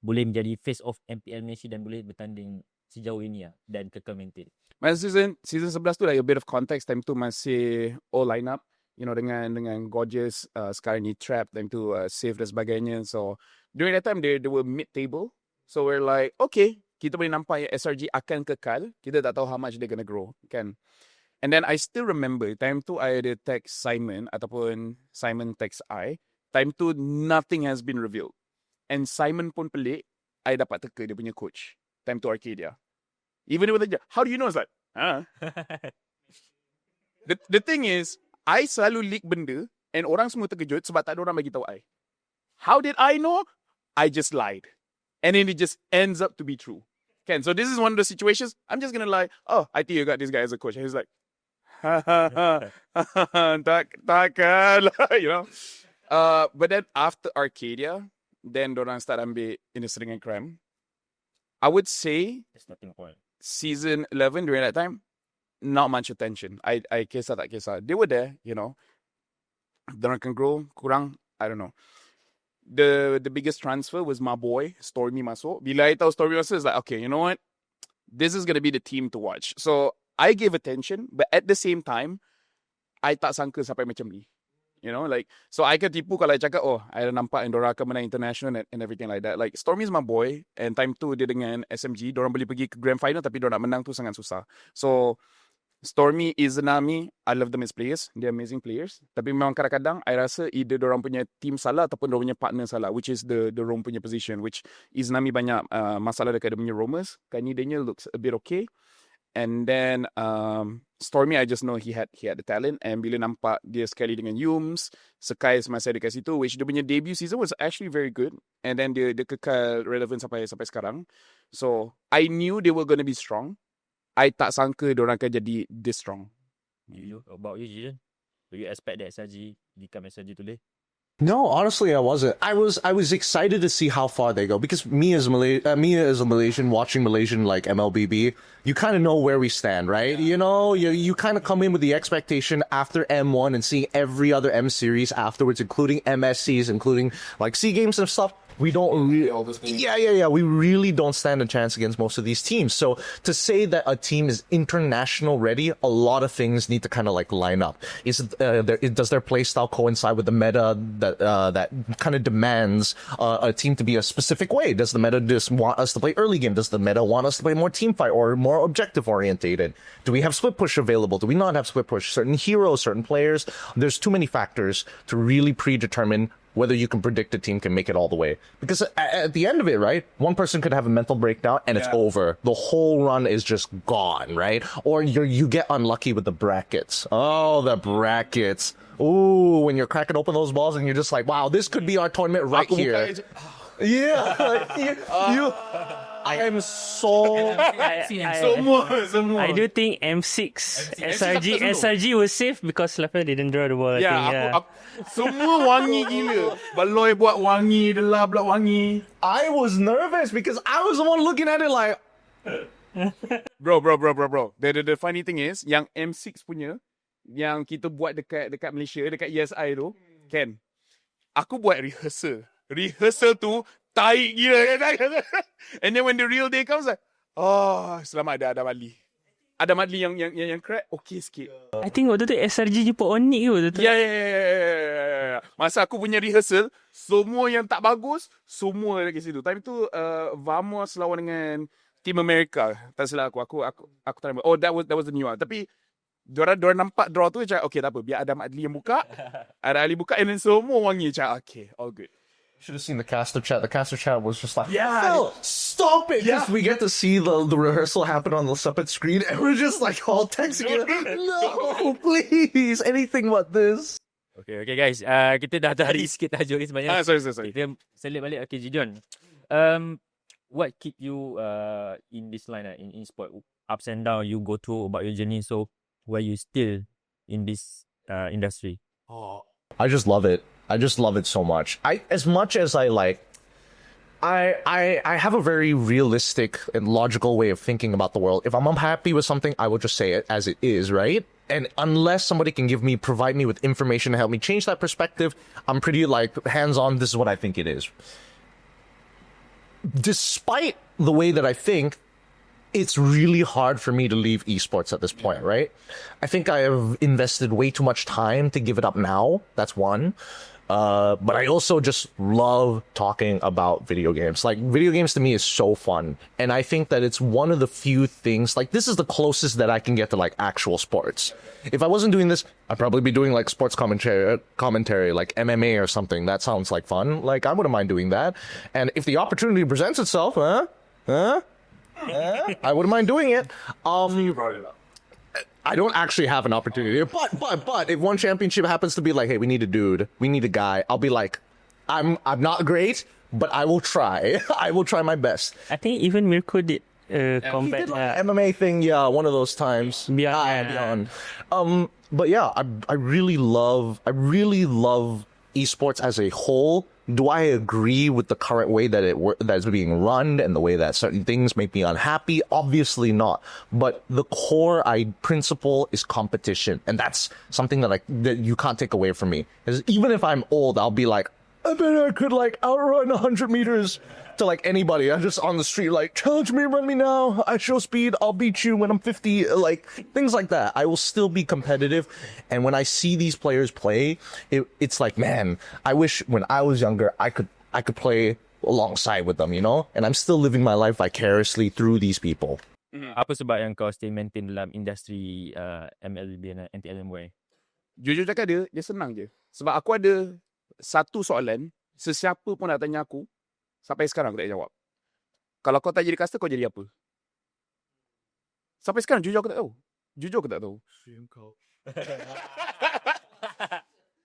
boleh menjadi face of MPL Malaysia dan boleh bertanding sejauh ini dan kekal maintain? Season 11 tu, like, a bit of context, time tu masih all line up, you know, dengan Gorgeous, sekarang ni Trap, time tu Safe dan sebagainya. So during that time they were mid table. So we're like, okay, kita boleh nampak yang SRG akan kekal. Kita tak tahu how much they're gonna grow, kan? And then I still remember, time tu I ada text Simon, ataupun Simon text I. Time tu nothing has been revealed. And Simon pun pelik, I dapat teka dia punya coach. Time tu Arcadia. Even with the, how do you know? It's like, The thing is, I selalu leak benda, and orang semua terkejut sebab tak ada orang bagi tahu I. How did I know? I just lied. And then it just ends up to be true. Ken, so this is one of the situations, I'm just gonna lie, oh, I think you got this guy as a coach. And he's like, takkan, you know. But then after Arcadia, then dorang start ambil Innocent and Crime. I would say season 11 during that time, not much attention. I kisah tak kisah. They were there, you know. Dorang can grow, kurang, I don't know. The biggest transfer was my boy, Stormy masuk. Bila I tahu Stormy masuk, it's like, okay, you know what? This is going to be the team to watch. So, I gave attention, but at the same time, I tak sangka sampai macam ni. You know, like, so I can tipu kalau I cakap, oh, I dah nampak yang dorang akan menang international and everything like that. Like, Stormy is my boy, and time tu dia dengan SMG, dorang boleh pergi ke grand final, tapi dorang nak menang tu sangat susah. So, Stormy, Izanami, I love them as players. They're amazing players. Tapi memang kadang-kadang, I rasa either dorang punya team salah ataupun dorang punya partner salah, which is the Rome punya position, which Izanami banyak masalah dekat dia punya roamers. Kani dia looks a bit okay. And then Stormy, I just know he had the talent. And bila nampak dia sekali dengan Yums, Sekai semasa dekat situ, which dia punya debut season was actually very good. And then dia kekal relevant sampai sekarang. So I knew they were going to be strong. I tak sangka diorang akan jadi this strong. You, about you, Gideon? Do you expect that SRG become SRG today? No, honestly, I wasn't. I was excited to see how far they go because me as a Malaysian watching Malaysian like MLBB, you kind of know where we stand, right? You know, you kind of come in with the expectation after M1 and seeing every other M series afterwards, including MSCs, including like C games and stuff. We don't really, we really don't stand a chance against most of these teams. So to say that a team is international ready, a lot of things need to kind of like line up. Does their play style coincide with the meta that kind of demands a team to be a specific way? Does the meta just want us to play early game? Does the meta want us to play more team fight or more objective orientated? Do we have split push available? Do we not have split push? Certain heroes, certain players. There's too many factors to really predetermine whether you can predict a team can make it all the way. Because at the end of it, right, one person could have a mental breakdown and it's over. The whole run is just gone, right? Or you get unlucky with the brackets. Oh, the brackets. Ooh, when you're cracking open those balls and you're just like, wow, this could be our tournament right here. I am so... I do think M6 SRG was safe because Laphel didn't draw the ball. Aku semua wangi gila. Baloi buat wangi, Delap buat wangi. I was nervous because I was the one looking at it like... Bro. The funny thing is, yang M6 punya, yang kita buat dekat Malaysia, dekat ESI tu, Ken, aku buat rehearsal. Rehearsal tu, taik gila. And then when the real day comes, like, oh, selamat ada Adam Ali. Adam Ali yang crack, okay sikit. I think waktu tu SRG jumpa Onik ke waktu tu. Ya. Masa aku punya rehearsal, semua yang tak bagus, semua dekat situ. Time tu, Vamos lawan dengan Team America. Tak salah aku tak nampak. Oh, that was the new one. Tapi, diorang nampak draw tu, macam, okay, tak apa. Biar Adam Ali yang buka. Adam Ali buka, and then semua wangi. Macam, okay, all good. Should have seen the caster chat. The caster chat was just like, Yeah. Stop it. Yes, we get to see the rehearsal happen on the separate screen and we're just like all texting it. No, please, anything but this. Okay guys, kita dah tarik sikit tajuk ni sebenarnya. Sorry. Kita selit balik. Okay, Gideon. What keep you in this line, in sport? Ups and down you go through about your journey, so why you still in this industry? I just love it. I just love it so much. I have a very realistic and logical way of thinking about the world. If I'm unhappy with something, I will just say it as it is, right? And unless somebody can provide me with information to help me change that perspective, I'm pretty like hands-on. This is what I think it is. Despite the way that I think, it's really hard for me to leave esports at this point, right? I think I have invested way too much time to give it up now. That's one. But I also just love talking about video games. Like, video games to me is so fun. And I think that it's one of the few things, like, this is the closest that I can get to, like, actual sports. If I wasn't doing this, I'd probably be doing, like, sports commentary, like MMA or something. That sounds like fun. Like, I wouldn't mind doing that. And if the opportunity presents itself, I wouldn't mind doing it. You brought it up. I don't actually have an opportunity, but if one championship happens to be like, hey, we need a dude, we need a guy, I'll be like, I'm not great, but I will try. I will try my best. I think even Mirko did combat. He did like MMA thing, one of those times. Beyond. But yeah, I really love esports as a whole. Do I agree with the current way that that's being run and the way that certain things make me unhappy? Obviously not. But the core principle is competition, and that's something that you can't take away from me. Because even if I'm old, I'll be like, I bet I could like outrun 100 meters to like anybody. I'm just on the street like, challenge me, run me now. I show speed. I'll beat you when I'm 50. Like things like that. I will still be competitive. And when I see these players play, it's like, man, I wish when I was younger, I could play alongside with them, you know? And I'm still living my life vicariously through these people. Apa sebab yang kau stay maintain dalam industri MLBB dan MPL MY? Jujur cakap dia senang je. Sebab aku ada satu soalan, sesiapa pun nak tanya aku, sampai sekarang aku tak jawab. Kalau kau tak jadi caster, kau jadi apa? Sampai sekarang jujur aku tak tahu.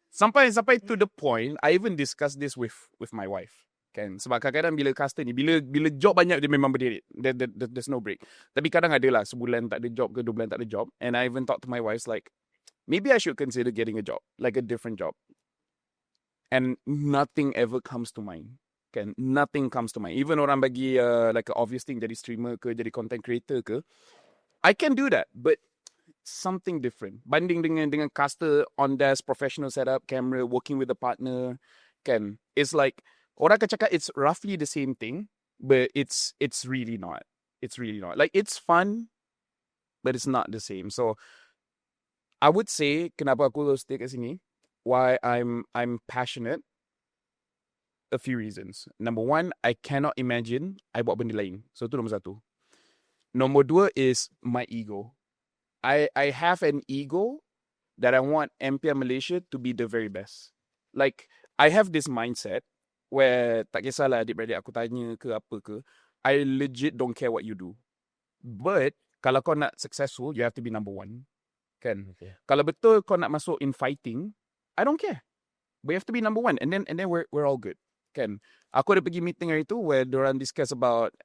Sampai to the point I even discuss this with my wife. Kan, sebab kadang-kadang bila caster ni, bila job banyak dia memang berdiri. There's no break. Tapi kadang ada lah sebulan tak ada job ke 2 bulan tak ada job, and I even talk to my wife like maybe I should consider getting a job, like a different job. And nothing ever comes to mind. Kan, nothing comes to mind. Even orang bagi like a obvious thing jadi streamer ke, jadi content creator ke, I can do that, but something different. Banding dengan caster on desk, professional setup, camera, working with a partner, kan, it's like orang akan cakap it's roughly the same thing, but it's really not. It's really not. Like, it's fun, but it's not the same. So I would say kenapa aku stay kat sini, why I'm passionate, a few reasons. Number one, I cannot imagine I buat benda lain. So tu nombor satu. Nombor dua is my ego. I have an ego that I want MPL Malaysia to be the very best. Like, I have this mindset where tak kisahlah adik-beradik aku tanya ke apa ke, I legit don't care what you do. But kalau kau nak successful, you have to be number one. Kan? Okay. Kalau betul kau nak masuk in fighting, I don't care. But you have to be number one, and then we're all good. Kan? Aku ada pergi meeting hari tu where diorang discuss about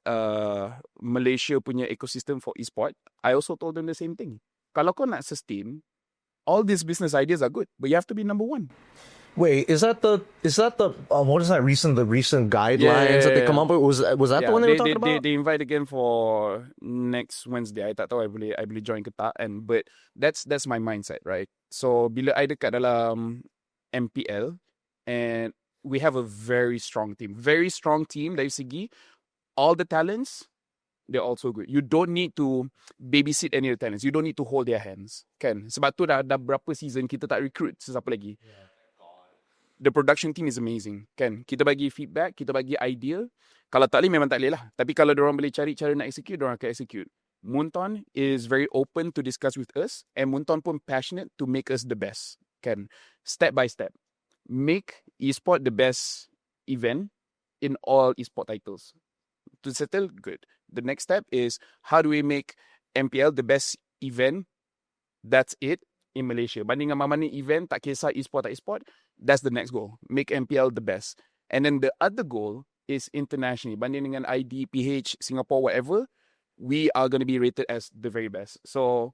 Malaysia punya ecosystem for e-sport. I also told them the same thing. Kalau kau nak sustain, all these business ideas are good, but you have to be number one. Wait, is that the what is that the recent guidelines that they come up with? Was that the one they were talking about? They invite again for next Wednesday. I tak tahu I boleh join ke tak, and but that's my mindset, right? So bila I dekat dalam MPL, and we have a very strong team dari segi all the talents, they're also good. You don't need to babysit any of the talents. You don't need to hold their hands. Kan? Sebab tu dah berapa season kita tak recruit sesiapa lagi. Yeah. The production team is amazing. Kan? Kita bagi feedback, kita bagi idea. Kalau tak boleh, memang tak boleh lah. Tapi kalau diorang boleh cari cara nak execute, diorang akan execute. Munton is very open to discuss with us, and Munton pun passionate to make us the best. Kan? Step by step. Make e-sport the best event in all e-sport titles. To settle, good. The next step is, how do we make MPL the best event? That's it in Malaysia. Banding dengan mana event, tak kisah e-sport tak e-sport, that's the next goal. Make MPL the best. And then the other goal is internationally. Banding dengan ID, PH, Singapore, whatever, we are going to be rated as the very best. So,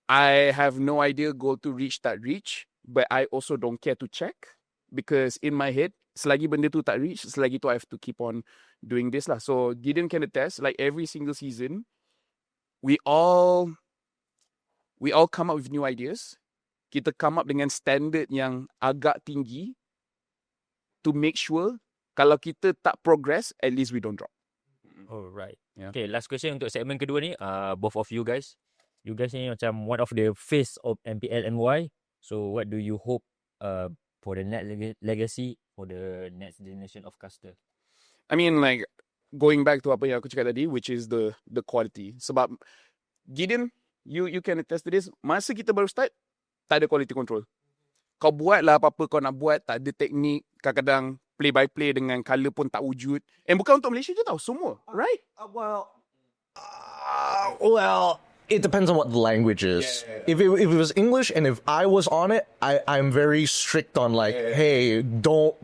I have no idea goal to reach that reach, but I also don't care to check, because in my head, selagi benda tu tak reach, selagi tu I have to keep on doing this lah. So, Gideon can attest, like every single season, we all come up with new ideas. Kita come up dengan standard yang agak tinggi to make sure kalau kita tak progress, at least we don't drop. Alright. Yeah. Okay, last question untuk segmen kedua ni. Both of you guys. You guys ni macam one of the face of MPL MY. So, what do you hope for the next legacy, for the next generation of caster? I mean, like, going back to apa yang aku cakap tadi, which is the quality. Sebab Gideon, you can attest to this. Masa kita baru start, tak ada quality control. Kau buatlah apa-apa kau nak buat, tak ada teknik. Kadang-kadang play by play dengan colour pun tak wujud. And bukan untuk Malaysia je tau, semua, right? Well, it depends on what the language is. Yeah. If it was English and if I was on it, I'm very strict on like, hey, don't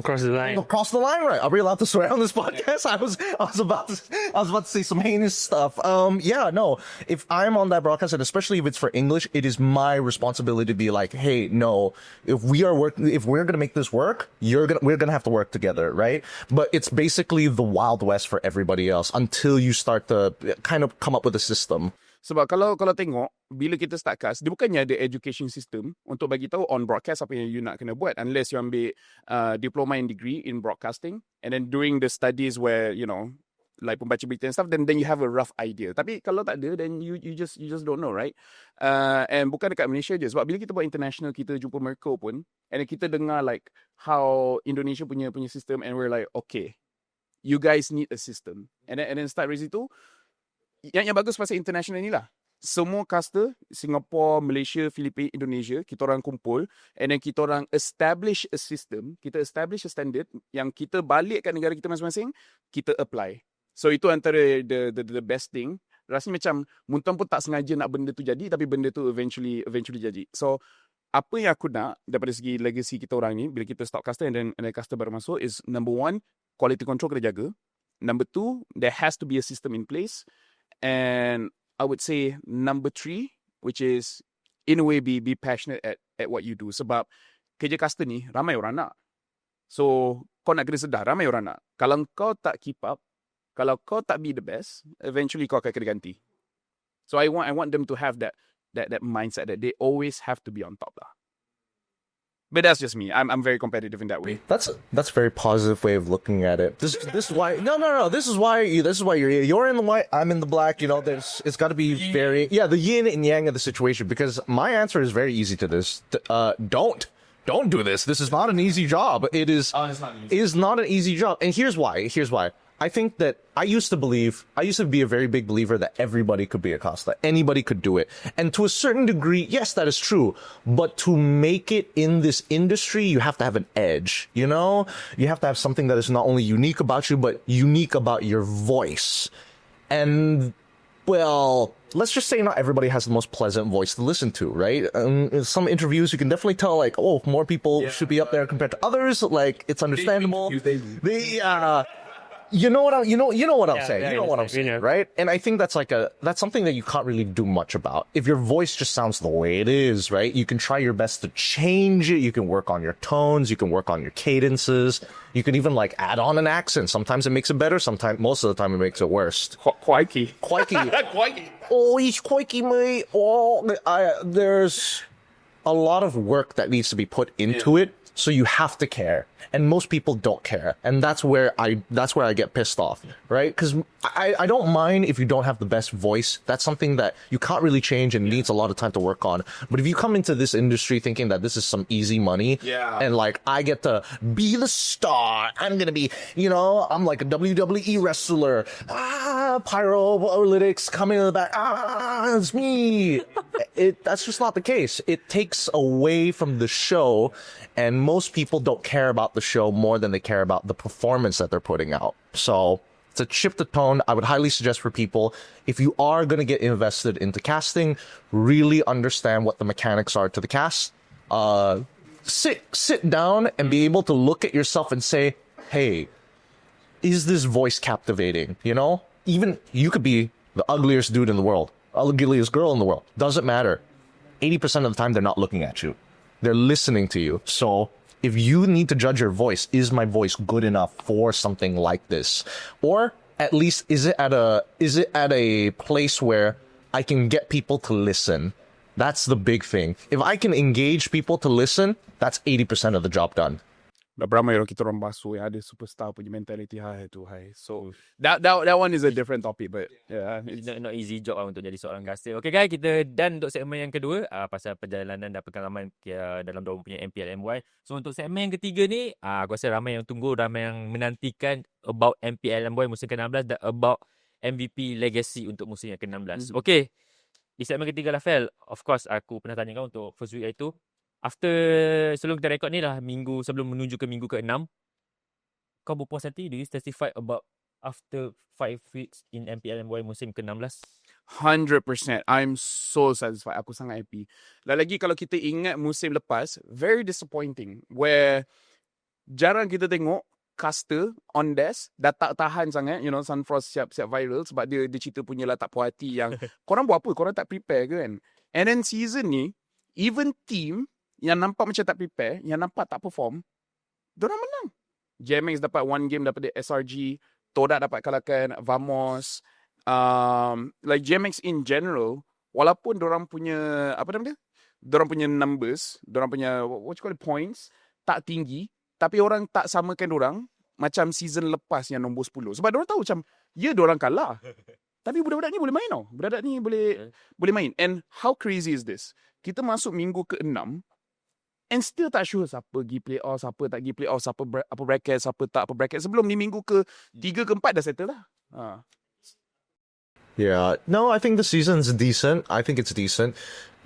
cross the line. Don't cross the line, right? Are we allowed to swear on this podcast? I was about to say some heinous stuff. Yeah, no. If I'm on that broadcast, and especially if it's for English, it is my responsibility to be like, hey, no. If we're gonna make this work, we're gonna have to work together, right? But it's basically the Wild West for everybody else until you start to kind of come up with a system. Sebab kalau tengok, bila kita start cast, dia bukannya ada education system untuk bagi tahu on broadcast apa yang you nak kena buat, unless you ambil diploma and degree in broadcasting, and then during the studies where, you know, like pembaca berita and stuff, then you have a rough idea. Tapi kalau tak ada, then you just don't know, right? And bukan dekat Malaysia je, sebab bila kita buat international, kita jumpa mereka pun, and then kita dengar like how Indonesia punya system, and we're like, okay, you guys need a system. And then start dari situ. Yang bagus pasal international ni lah. Semua caster, Singapore, Malaysia, Filipina, Indonesia, kita orang kumpul, and then kita orang establish a system, kita establish a standard yang kita balik kat negara kita masing-masing, kita apply. So itu antara the best thing. Rasanya macam Munton pun tak sengaja nak benda tu jadi, tapi benda tu eventually jadi. So apa yang aku nak daripada segi legacy kita orang ni bila kita stop caster and then caster baru masuk is number one, quality control kena jaga. Number two, there has to be a system in place. And I would say number three, which is in a way be passionate at what you do. Sebab kerja caster ni ramai orang nak. So kau nak kena sedar ramai orang nak. Kalau kau tak keep up, kalau kau tak be the best, eventually kau akan kena ganti. So I want them to have that mindset that they always have to be on top lah. But that's just me. I'm very competitive in that way. That's a very positive way of looking at it. This is why this is why you're in the white, I'm in the black. You know, it's got to be very the yin and yang of the situation. Because my answer is very easy to this. Don't do this. This is not an easy job. It is not an easy job. And here's why. I think that I used to be a very big believer that everybody could be a caster. Anybody could do it. And to a certain degree, yes, that is true. But to make it in this industry, you have to have an edge, you know? You have to have something that is not only unique about you, but unique about your voice. And, well, let's just say not everybody has the most pleasant voice to listen to, right? In some interviews, you can definitely tell, like, oh, more people should be up there compared to others. Like, it's understandable. You know what I'm saying, right? And I think that's something that you can't really do much about. If your voice just sounds the way it is, right? You can try your best to change it. You can work on your tones. You can work on your cadences. You can even like add on an accent. Sometimes it makes it better. Most of the time it makes it worse. Quikey. Oh, he's quikey, mate. Oh, there's a lot of work that needs to be put into it. So you have to care. And most people don't care. And that's where I get pissed off, right? Because I don't mind if you don't have the best voice. That's something that you can't really change and needs a lot of time to work on. But if you come into this industry thinking that this is some easy money, and like I get to be the star, I'm gonna be, you know, I'm like a WWE wrestler. Pyrolytics coming in the back. It's me. That's just not the case. It takes away from the show, and most people don't care about the show more than they care about the performance that they're putting out. So to shift the tone, I would highly suggest for people, if you are going to get invested into casting, really understand what the mechanics are to the cast. Sit down and be able to look at yourself and say, hey, is this voice captivating? You know, even you could be the ugliest dude in the world, ugliest girl in the world. Doesn't matter. 80% of the time, they're not looking at you. They're listening to you. So if you need to judge your voice, is my voice good enough for something like this? Or at least is it at a place where I can get people to listen? That's the big thing. If I can engage people to listen, that's 80% of the job done. Dah beramai orang kita orang basuh yang ada superstar punya mentality tu. So that one is a different topic, but yeah, it's not easy job lah untuk jadi seorang caster. Okay guys, kita done untuk segmen yang kedua pasal perjalanan dan pengalaman dalam diorang punya MPL MY. So untuk segmen yang ketiga ni, aku rasa ramai yang tunggu, ramai yang menantikan about MPL MY musim ke-16 dan about MVP legacy untuk musim yang ke-16. Okay, di segmen ketiga Laphel, of course aku pernah tanya kau untuk first week itu. Sebelum kita rekod ni lah, minggu sebelum menuju ke minggu ke-6, kau berpuas hati? Do you satisfied about after 5 weeks in MPL MY musim ke-16? 100%. I'm so satisfied. Aku sangat happy. Lagi kalau kita ingat musim lepas, very disappointing. Where jarang kita tengok caster on desk dah tak tahan sangat, you know, Sunfrost siap viral sebab dia cerita punya lah tak puas hati yang korang buat apa? Korang tak prepare ke kan? And then season ni, even team yang nampak macam tak prepare, yang nampak tak perform, diorang menang. GMX dapat 1 game daripada SRG, Todak dapat kalahkan Vamos. Like GMX in general, walaupun diorang punya, apa nama dia? Diorang punya numbers, diorang punya, what you call it, points, tak tinggi, tapi orang tak samakan diorang macam season lepas yang nombor 10. Sebab diorang tahu macam, diorang kalah. Tapi budak-budak ni boleh main tau. Budak-budak ni boleh main. And how crazy is this? Kita masuk minggu ke-6, and still tak sure siapa pergi playoff, siapa tak pergi playoff, siapa apa bracket, siapa tak apa bracket. Sebelum ni minggu ke-3 ke-4 dah settle lah. Yeah, no, I think the season's decent. I think it's decent.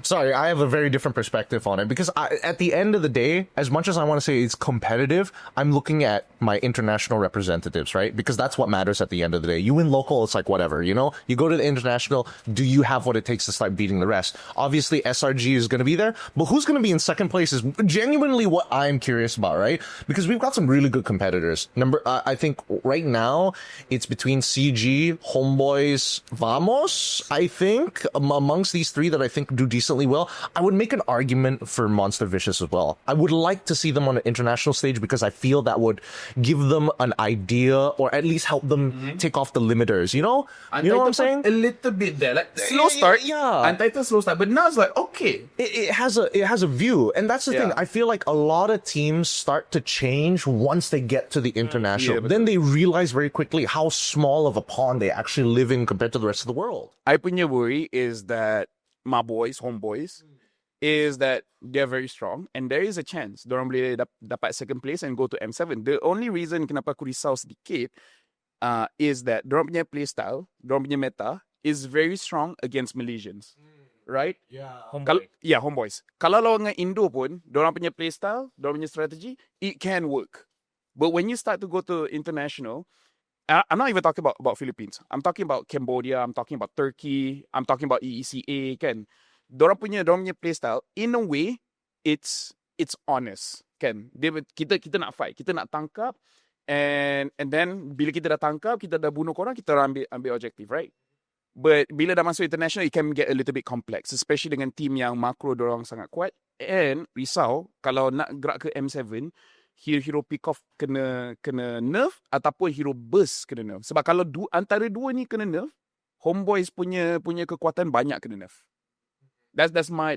Sorry, I have a very different perspective on it because at the end of the day, as much as I want to say it's competitive, I'm looking at my international representatives, right? Because that's what matters at the end of the day. You win local, it's like whatever, you know? You go to the international, do you have what it takes to start beating the rest? Obviously, SRG is going to be there, but who's going to be in second place is genuinely what I'm curious about, right? Because we've got some really good competitors. I think right now it's between CG, Homeboys, Vamos, I think, amongst these three that I think do decently well. I would make an argument for Monster Vicious as well. I would like to see them on an international stage because I feel that would give them an idea or at least help them take off the limiters, you know? You know what I'm saying? A little bit there, like slow start. Yeah. Untitled slow start, but now it's like okay. It has a view, and that's the thing. I feel like a lot of teams start to change once they get to the international. Then they realize very quickly how small of a pond they actually live in compared to the rest of the world. I punya worry is that my boys, homeboys, is that they're very strong and there is a chance dorang boleh dapat second place and go to M7. The only reason kenapa aku risau sedikit is that dorang punya play style, dorang punya meta is very strong against Malaysians. Right? Homeboys. Kalau lawan dengan Indo pun, dorang punya play style, dorang punya strategy, it can work. But when you start to go to international, I'm not even talking about Philippines. I'm talking about Cambodia. I'm talking about Turkey. I'm talking about EECA. Kan? Dorang punya play style, in a way, it's honest. Kan? Kita nak fight. Kita nak tangkap. And then, bila kita dah tangkap, kita dah bunuh korang, kita ambil objective, right? But bila dah masuk international, it can get a little bit complex. Especially dengan team yang makro dorang sangat kuat. And risau, kalau nak gerak ke M7, hero pick off kena nerf ataupun hero burst kena nerf. Sebab kalau antara dua ni kena nerf, Homeboys punya kekuatan banyak kena nerf. That's my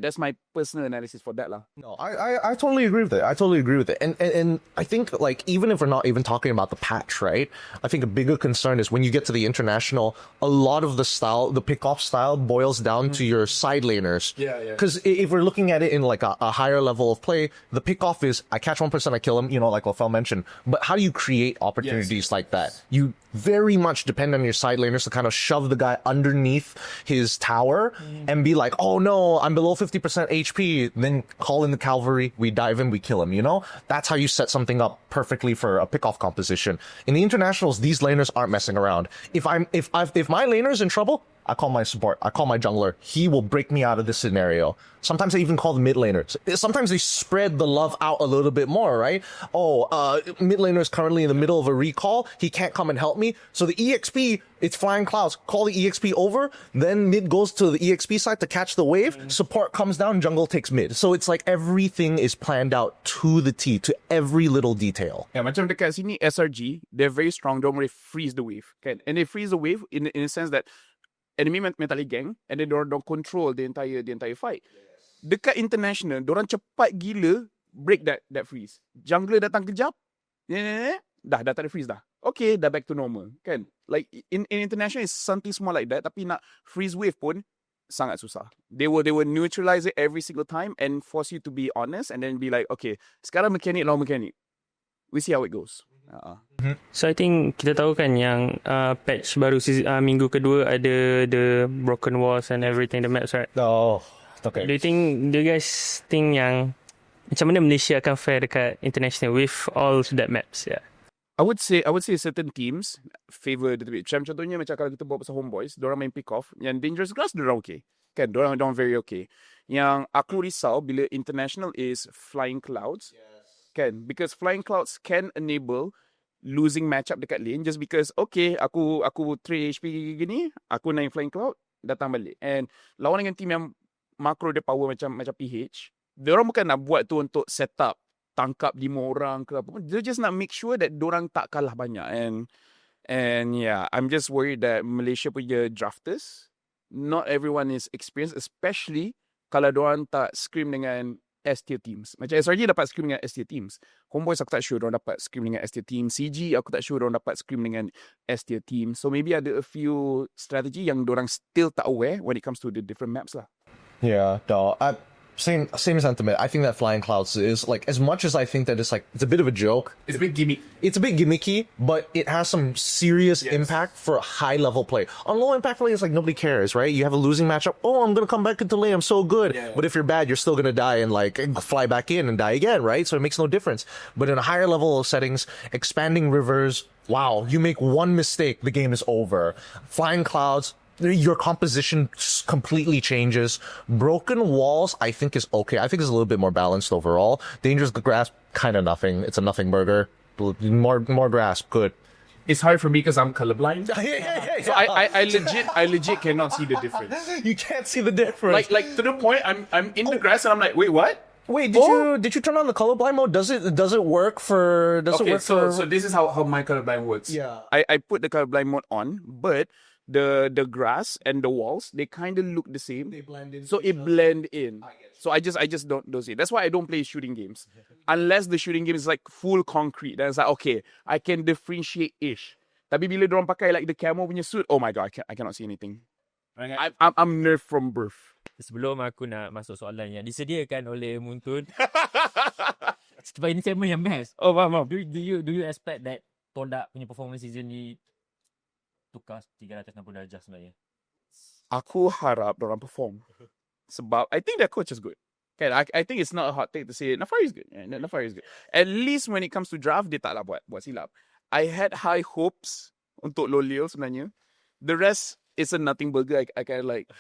personal analysis for that lah. No, I totally agree with it. And I think like even if we're not even talking about the patch, right? I think a bigger concern is when you get to the international, a lot of the pick-off style boils down to your side laners. Yeah. Because if we're looking at it in like a higher level of play, the pick-off is I catch one person, I kill him, you know, like Laphel mentioned. But how do you create opportunities like that? You very much depend on your side laners to kind of shove the guy underneath his tower and be like, oh no, I'm below 50% HP, then call in the cavalry, we dive in, we kill him, you know? That's how you set something up perfectly for a pick-off composition. In the internationals, these laners aren't messing around. If my laner's in trouble, I call my support, I call my jungler. He will break me out of this scenario. Sometimes I even call the mid laner. Sometimes they spread the love out a little bit more, right? Mid laner is currently in the middle of a recall. He can't come and help me. So the EXP, it's flying clouds. Call the EXP over. Then mid goes to the EXP side to catch the wave. Support comes down, jungle takes mid. So it's like everything is planned out to the T, to every little detail. Yeah, macam dekat sini SRG, they're very strong. Don't really freeze the wave. Kan? And they freeze the wave in a sense that enemy mentally gang and then don't control the entire fight. Dekat international, dorang cepat gila break that freeze. Jungler datang kejap, dah tak ada freeze dah. Okay, dah back to normal, kan? Like in international is something small like that, tapi nak freeze wave pun sangat susah. They will neutralize it every single time and force you to be honest and then be like, okay, sekarang mechanic lawan mechanic. We see how it goes. So I think kita tahu kan yang patch baru minggu kedua ada the broken walls and everything, the maps, right? Oh, okay. Do you guys think yang macam mana Malaysia akan fare dekat international with all that maps? Yeah. I would say certain teams favor the bit. Contohnya macam kalau kita bawa pasal Homeboys, dorang main pick off, yang Dangerous Grass dorang okay. Kan, dorang very okay. Yang aku risau bila international is Flying Clouds. Kan, because Flying Clouds can enable losing matchup dekat lane just because okay, aku 3 HP gini, aku naik Flying Cloud, datang balik. And lawan dengan team yang makro dia power macam PH, diorang bukan nak buat tu untuk set up tangkap 5 orang ke apa pun. Dia just nak make sure that diorang tak kalah banyak. And yeah, I'm just worried that Malaysia punya drafters, not everyone is experienced, especially kalau diorang tak scrim dengan S-tier teams. Macam SRG dapat scrim dengan S-tier teams. Homeboys aku tak sure diorang dapat scrim dengan S-tier team. CG aku tak sure diorang dapat scrim dengan S-tier team. So maybe ada a few strategy yang diorang still tak aware when it comes to the different maps lah. Yeah, no, Same sentiment. I think that Flying Clouds is like, as much as I think that it's a bit of a joke. It's a bit gimmick. It's a bit gimmicky, but it has some serious impact for high level play. On low impact play, it's like nobody cares, right? You have a losing matchup. Oh, I'm gonna come back into lane. I'm so good. Yeah. But if you're bad, you're still gonna die and like fly back in and die again, right? So it makes no difference. But in a higher level settings, expanding rivers. Wow, you make one mistake, the game is over. Flying Clouds, your composition completely changes. Broken walls, I think, is okay. I think it's a little bit more balanced overall. Dangerous grasp, kind of nothing. It's a nothing burger. More grasp, good. It's hard for me because I'm colorblind. Yeah. So I legit cannot see the difference. You can't see the difference. Like to the point I'm in the grass and I'm like, wait, what? Wait, Oh. did you turn on the colorblind mode? Does it work for? So this is how my colorblind works. Yeah. I put the colorblind mode on, but the grass and the walls, they kind of look the same. They blend in. So it blend in. So I just don't see. That's why I don't play shooting games. Unless the shooting game is like full concrete. Then it's like, okay, I can differentiate ish. Tapi bila dorang pakai like the camo punya suit, oh my god, I cannot see anything. I'm nerf from birth. Sebelum aku nak masuk soalan yang disediakan oleh Muntun. Sebab ini segmen yang best. Oh, faham. Do you expect that Todak punya performance season ni tukar 360 darjah sebenarnya? Aku harap dorang perform. Sebab I think their coach is good. Okay, I think it's not a hot take to say Nafari is good. Yeah, Nafari is good. At least when it comes to draft, dia taklah buat silap. I had high hopes untuk Lolio sebenarnya. The rest is a nothing burger. I kind of like,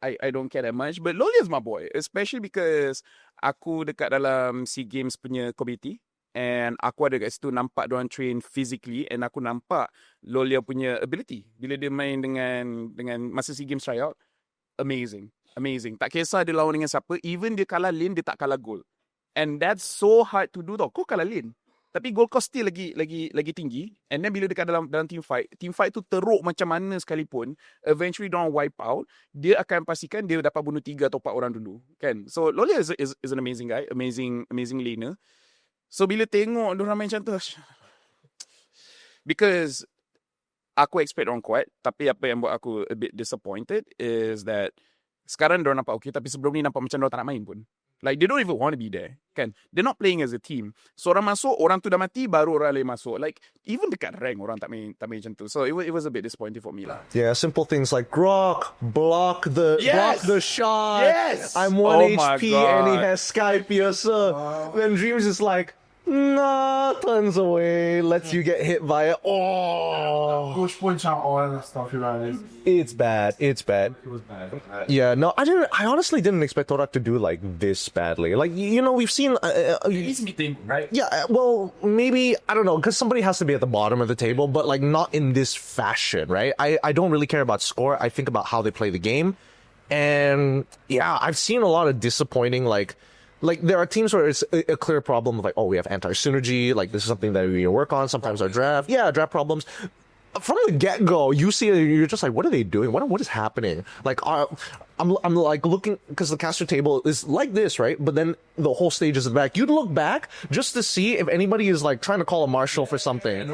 I don't care that much. But Lolio is my boy. Especially because aku dekat dalam SEA Games punya committee. And aku ada kat situ nampak diorang train physically. And aku nampak Lolio punya ability. Bila dia main dengan masa SEA Games tryout. Amazing. Tak kisah dia lawan dengan siapa. Even dia kalah lane, dia tak kalah goal. And that's so hard to do tau. Kau kalah lane. Tapi goal cost still lagi tinggi. And then bila dekat dalam team fight tu teruk macam mana sekalipun, eventually diorang wipe out, dia akan pastikan dia dapat bunuh 3 atau 4 orang dulu. Kan? So Lolio is an amazing guy. Amazing laner. So bila tengok diorang main macam tu, because aku expect orang kuat, tapi apa yang buat aku a bit disappointed is that sekarang diorang nampak okay, tapi sebelum ni nampak macam diorang tak nak main pun. Like, they don't even want to be there, kan? They're not playing as a team. So, orang masuk, orang tu dah mati, baru orang lain masuk. Like, even dekat rank, orang tak main macam tu. So, it was a bit disappointing for me lah. Yeah, simple things like block the shot. Yes! I'm 1 my HP God. and he has Sky Piercer. Then Dreams is like, nah, turns away, lets you get hit by it. Oh, Push punch out all that stuff around it. it's bad. It was bad. Yeah, no, I honestly didn't expect Torak to do like this badly. Like, you know, we've seen. It's meeting, right? Yeah, well, maybe, I don't know, because somebody has to be at the bottom of the table, but like not in this fashion, right? I don't really care about score. I think about how they play the game. And yeah, I've seen a lot of disappointing, like there are teams where it's a clear problem of like, oh, we have anti-synergy, like this is something that we need to work on. Sometimes our draft problems. From the get-go, you see it, you're just like, what are they doing? What is happening? Like, I'm like looking, because the caster table is like this, right? But then the whole stage is in the back. You'd look back just to see if anybody is like trying to call a marshal for something.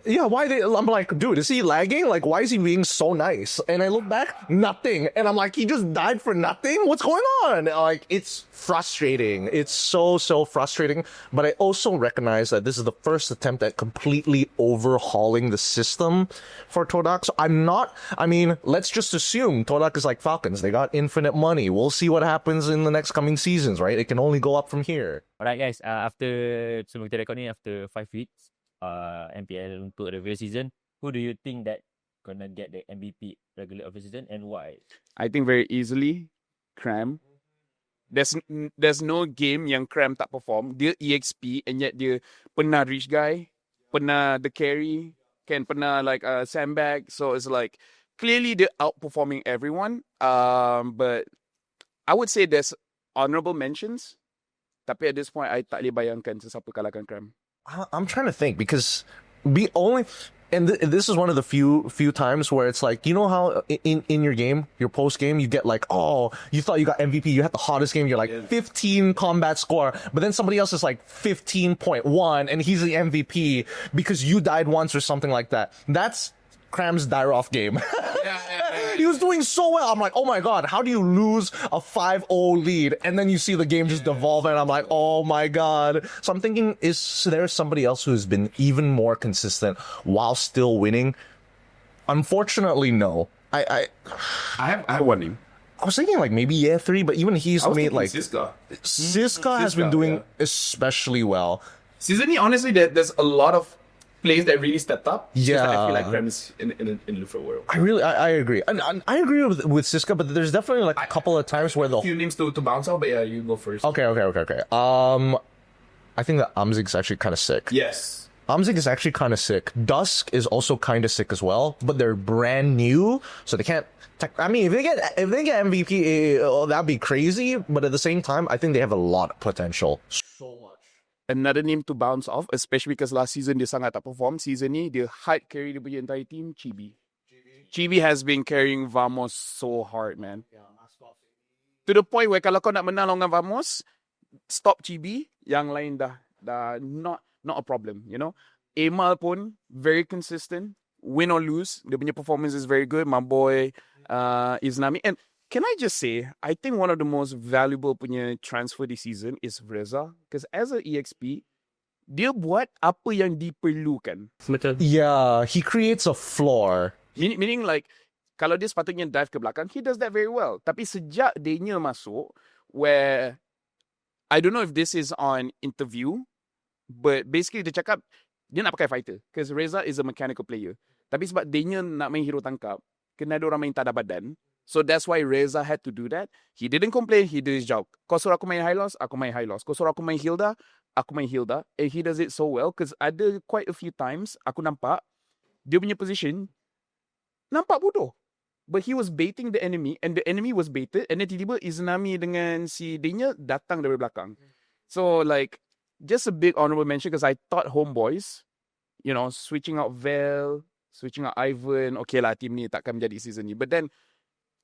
Yeah, I'm like, dude, is he lagging? Like, why is he being so nice? And I look back, nothing. And I'm like, he just died for nothing? What's going on? Like, it's frustrating. It's so frustrating. But I also recognize that this is the first attempt at completely overhauling the system for Todak. So let's just assume Todak is like Falcons. They got infinite money. We'll see what happens in the next coming seasons, right? It can only go up from here. Alright guys, sebelum kita record ni, after 5 weeks, MPL untuk regular season, who do you think that gonna get the MVP regular of the season and why? I think very easily, Cram. There's no game yang Cram tak perform. Dia EXP and yet dia pernah reach guy, pernah the carry, pernah like sandbag. So it's like, clearly they're outperforming everyone. But I would say there's honorable mentions. Tapi at this point, I tak boleh bayangkan sesiapa kalahkan Cram. I'm trying to think because this is one of the few times where it's like, you know how in your game, your post game, you get like, oh, you thought you got MVP, you had the hottest game, you're like 15 combat score, but then somebody else is like 15.1 and he's the MVP because you died once or something like that. That's Cram's die-off game. He was doing so well. I'm like, oh my God, how do you lose a 5-0 lead? And then you see the game just devolve, and I'm like, oh my God. So I'm thinking, is there somebody else who's been even more consistent while still winning? Unfortunately, no. I have one name. I was thinking like maybe year 3, but even he's made like Siska. Siska has been doing yeah. especially well. Season honestly, there's a lot of players that really stepped up. It's just that I feel like Yeah. Prem's in Laphel world. I agree. And I agree with Siska, but there's definitely like a couple of times where A few names to bounce out, but yeah, you go first. Okay. I think that Amzig's actually kind of sick. Yes. Amzig is actually kind of sick. Dusk is also kind of sick as well, but they're brand new, so they can't. I mean, if they get MVP, that'd be crazy. But at the same time, I think they have a lot of potential. Another name to bounce off, especially because last season dia sangat tak perform. Season ni, dia hard carry dia punya entire team, Chibi. Chibi has been carrying Vamos so hard, man. To the point where kalau kau nak menang dengan Vamos, stop Chibi, yang lain dah not a problem, you know. Emal pun very consistent, win or lose, dia punya performance is very good. My boy Iznami, and can I just say, I think one of the most valuable punya transfer this season is Reza, because as a EXP, dia buat apa yang diperlukan. Betul. Yeah, he creates a floor. Meaning like, kalau dia sepatutnya dive ke belakang, he does that very well. Tapi sejak dia masuk, where I don't know if this is on interview, but basically dia cakap dia nak pakai fighter, because Reza is a mechanical player. Tapi sebab dia nak main hero tangkap, kena ada orang main tak ada badan. So that's why Reza had to do that. He didn't complain, he did his job. Kau suruh aku main high loss, aku main high loss. Kau suruh aku main Hilda, aku main Hilda. And he does it so well, because ada quite a few times aku nampak dia punya position nampak bodoh. But he was baiting the enemy, and the enemy was baited, and then tiba-tiba Iznami dengan si Denya datang dari belakang. So like, just a big honorable mention, because I thought Homeboys, you know, switching out Vel, switching out Ivan, okay lah, team ni takkan menjadi season ni. But then,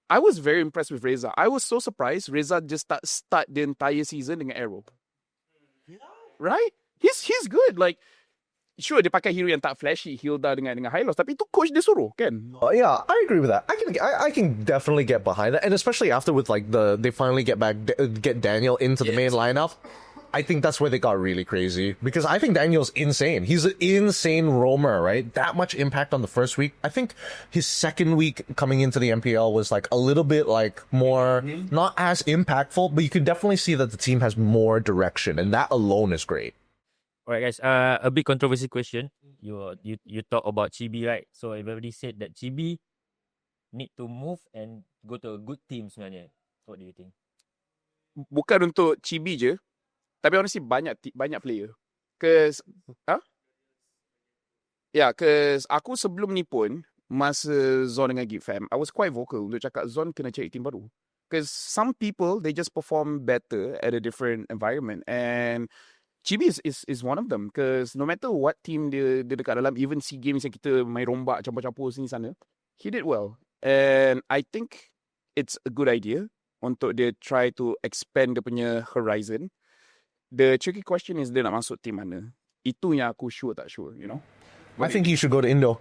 I was very impressed with Reza. I was so surprised Reza just start the entire season dengan Arrow. Right? He's good. Like, sure, dia pakai hero yang tak flashy, Hilda dengan high loss, tapi itu coach dia suruh, kan? Yeah, I agree with that. I can definitely get behind that, and especially after with like they finally get Daniel into the main lineup. I think that's where they got really crazy, because I think Daniel's insane. He's an insane roamer, right? That much impact on the first week. I think his second week coming into the MPL was like a little bit like more not as impactful, but you can definitely see that the team has more direction, and that alone is great. Alright guys, a big controversy question. You talk about Chibi, right? So everybody said that Chibi need to move and go to a good team sebenarnya. What do you think? Bukan untuk Chibi je, tapi honestly banyak player. Cause aku sebelum ni pun, masa Zon dengan Geek Fam, I was quite vocal untuk cakap Zon kena cari team baru. Cause some people, they just perform better at a different environment, and Chibi is one of them. Cause no matter what team dia dekat dalam, even SEA Games yang kita main rombak campur-campur sini sana, he did well. And I think it's a good idea untuk dia try to expand dia punya horizon. The tricky question is dia nak masuk team mana. Itu yang aku tak sure, you know. I think he should go to Indo.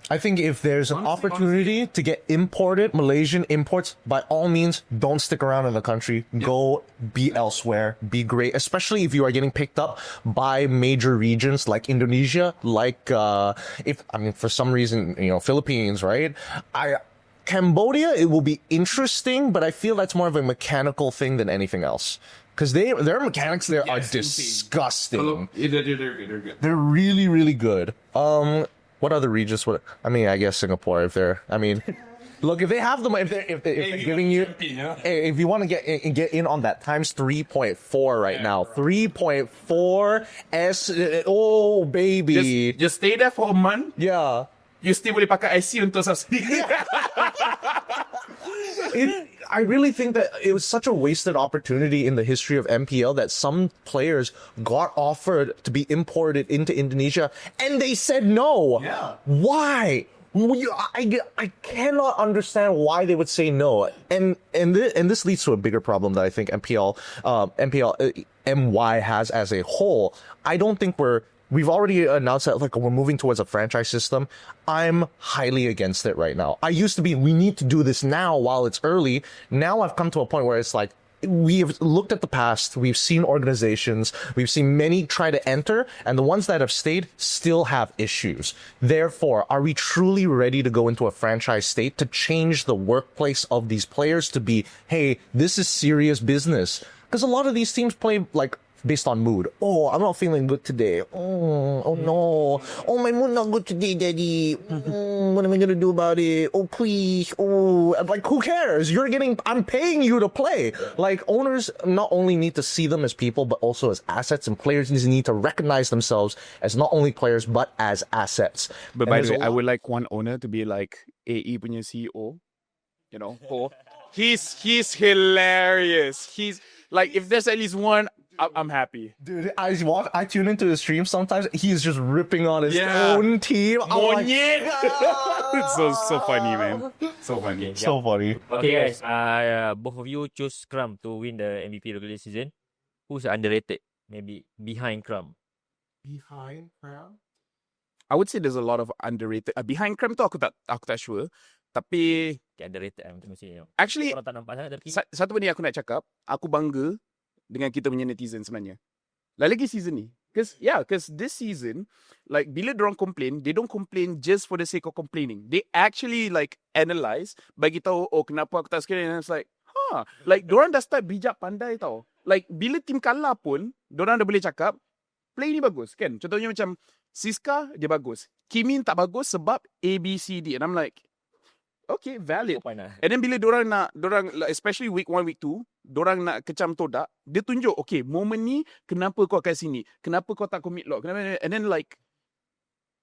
I think if there's an opportunity to get imported Malaysian imports, by all means, don't stick around in the country. Go be elsewhere. Be great, especially if you are getting picked up by major regions like Indonesia, like for some reason, you know, Philippines, right? Cambodia, it will be interesting, but I feel that's more of a mechanical thing than anything else. Because their mechanics there are disgusting. They're good. They're really, really good. What other regions? I guess Singapore. Look, if they have them, if they're giving you, if you want to get in on that times 3.4 right now, 3.4 oh baby, Just stay there for a month. yeah. You still boleh pakai IC untuk subsidi. I really think that it was such a wasted opportunity in the history of MPL that some players got offered to be imported into Indonesia and they said no. Yeah. Why? I cannot understand why they would say no. And this leads to a bigger problem that I think MPL MY has as a whole. I don't think we're we've already announced that like we're moving towards a franchise system. I'm highly against it right now. I used to be, we need to do this now while it's early. Now I've come to a point where it's like, we've looked at the past, we've seen organizations, we've seen many try to enter, and the ones that have stayed still have issues. Therefore, are we truly ready to go into a franchise state to change the workplace of these players to be, hey, this is serious business? Because a lot of these teams play like based on mood. Oh, I'm not feeling good today. Oh no. Oh, my mood not good today, daddy. What am I gonna do about it? Oh, please. Oh, like who cares? I'm paying you to play. Like owners not only need to see them as people, but also as assets, and players need to recognize themselves as not only players, but as assets. But And by there's the way, a I lot- would like one owner to be like AE punya CEO. You know, he's hilarious. He's like, if there's at least one, I'm happy. Dude, I tune into his stream sometimes. He's just ripping on his Yeah. own team. I'm like, It's so funny, man. So funny. so funny. Okay guys, both of you choose Scrum to win the MVP regular season. Who's underrated? Maybe behind Scrum. Behind crowd? I would say there's a lot of underrated. Behind Creme tu aku tak sure. Tapi Okay, underrated mesti. actually, Orang tak nampak sangat tapi satu benda yang aku nak cakap, aku bangga dengan kita punya netizen sebenarnya. Lagi season ni. Because this season, like, bila dorang complain, they don't complain just for the sake of complaining. They actually, like, analyze, bagi tahu, oh, kenapa aku tak suka ni. And it's like, like, dorang dah start bijak pandai tau. Like, bila tim kalah pun, dorang dah boleh cakap, play ni bagus, kan? Contohnya macam, Siska, dia bagus. Kimin tak bagus sebab A, B, C, D. And I'm like, okay, valid. And then bila dorang like, especially week 1, week 2, dorang nak kecam todak, dia tunjuk, okay, moment ni, kenapa kau kat sini? Kenapa kau tak commit lock? Kenapa? And then like,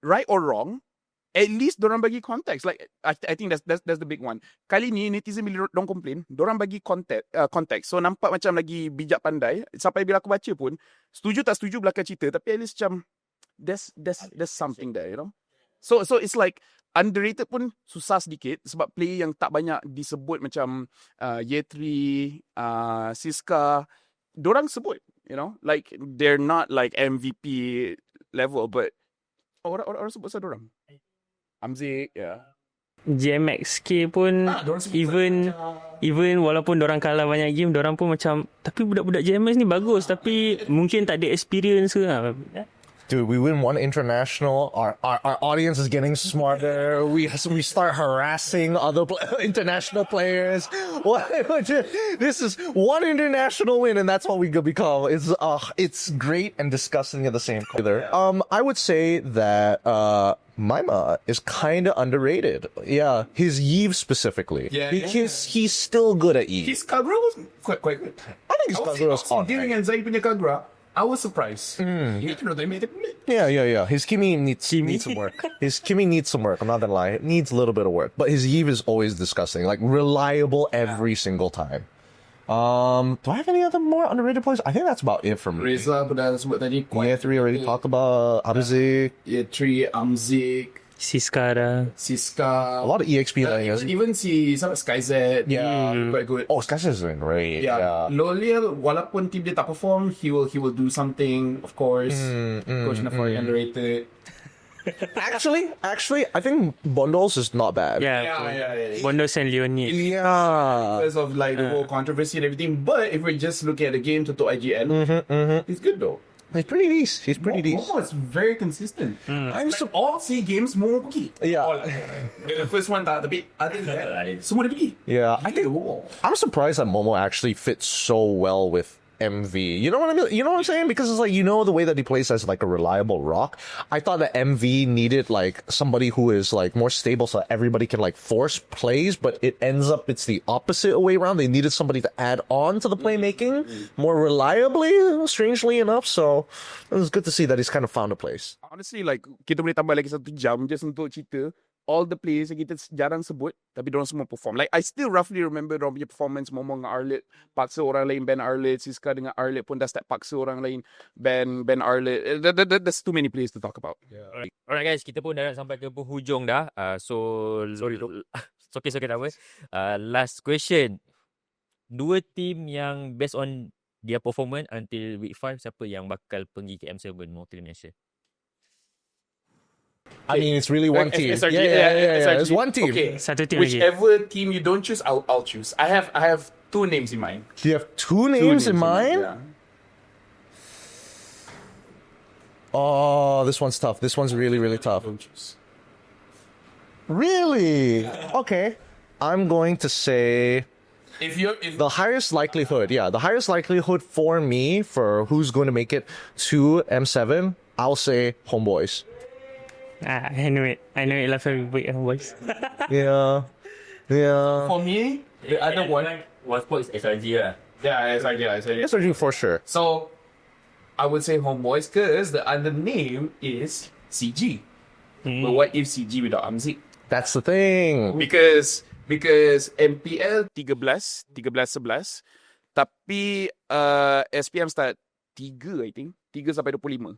right or wrong, at least dorang bagi context. Like, I think that's the big one. Kali ni, netizen bila dorang complain, dorang bagi context. So, nampak macam lagi bijak pandai. Sampai bila aku baca pun, setuju tak setuju belakang cerita, tapi at least macam, there's something there, you know? So it's like, underrated pun susah sedikit sebab player yang tak banyak disebut macam Year 3, Siska, dorang sebut, you know, like they're not like MVP level, but orang sebut pasal dorang. Amzik, yeah. JMXK pun even walaupun dorang kalah banyak game, dorang pun macam, tapi budak-budak JMX ni bagus, tapi mungkin tak ada experience ke. Dude, we win one international. Our audience is getting smarter. We start harassing other international players. This is one international win, and that's what we could become. It's great and disgusting at the same time. I would say that Maima is kind of underrated. Yeah, his Yves specifically. Yeah. He's still good at Yves. His Kagura was quite good. I think his Kagura was on. Dealing and Zay punya Kagura, I was surprised. You know, they made it. Yeah. His Kimi needs some work. His Kimi needs some work. I'm not gonna lie. It needs a little bit of work. But his Yves is always disgusting. Like, reliable every single time. Do I have any other more underrated players? I think that's about it for me. Reza pun dah sebut tadi. Year 3 already talked about Abzik. Year 3, Amzik, Siska dah. Siska. A lot of EXP players. Even si Skyz, quite good. Oh, Skyshine's is doing great. Yeah. Loliel, walaupun team dia tak perform, he will do something, of course. Coach Nafari underrated. Actually, I think Bondos is not bad. Yeah. Bondos and Leonid. Yeah. Because of like the whole controversy and everything. But if we're just looking at the game to IGN, he's good though. He's pretty decent. He's pretty decent. Momo is very consistent. I'm Like, all C games Momo pergi. Yeah. All, the first one tak, tapi other than that, semua dia pergi. Yeah. I think I'm surprised that Momo actually fits so well with MV. You know what I mean? You know what I'm saying? Because it's like, you know, the way that he plays as like a reliable rock. I thought that MV needed like somebody who is like more stable so that everybody can like force plays, but it ends up it's the opposite way around. They needed somebody to add on to the playmaking more reliably, strangely enough. So it was good to see that he's kind of found a place. Honestly, like, kita boleh tambah lagi 1 jam just untuk cerita all the players yang kita jarang sebut, tapi dorang semua perform. Like, I still roughly remember dorang punya performance. Momo dengan Arlet paksa orang lain ban Arlet. Siska dengan Arlet pun dah start paksa orang lain ban Arlet. There's too many players to talk about. Alright guys, kita pun dah nak sampai ke penghujung dah. Sorry, it's okay tak apa. Last question. 2 team yang based on their performance until week 5, siapa yang bakal pergi ke M7 Mewakili Malaysia? I mean, it's really one team. SRG, It's one team. Okay. Satu team lagi. Whichever team you don't choose, I'll choose. I have two names in mind. Do you have two names in mind? Yeah. Oh, this one's tough. This one's really, really tough. Don't choose. Really? Okay. I'm going to say If the highest likelihood for me for who's going to make it to M7, I'll say Homeboys. I know it. Laphel will break boys. Yeah. for me, the other one, Was is SRG lah. yeah, SRG. SRG for sure. So, I would say Homeboys because the other name is CG. But what if CG without Amzik? That's the thing. Because MPL 13, tapi SPM start 3, I think. 3 sampai 25.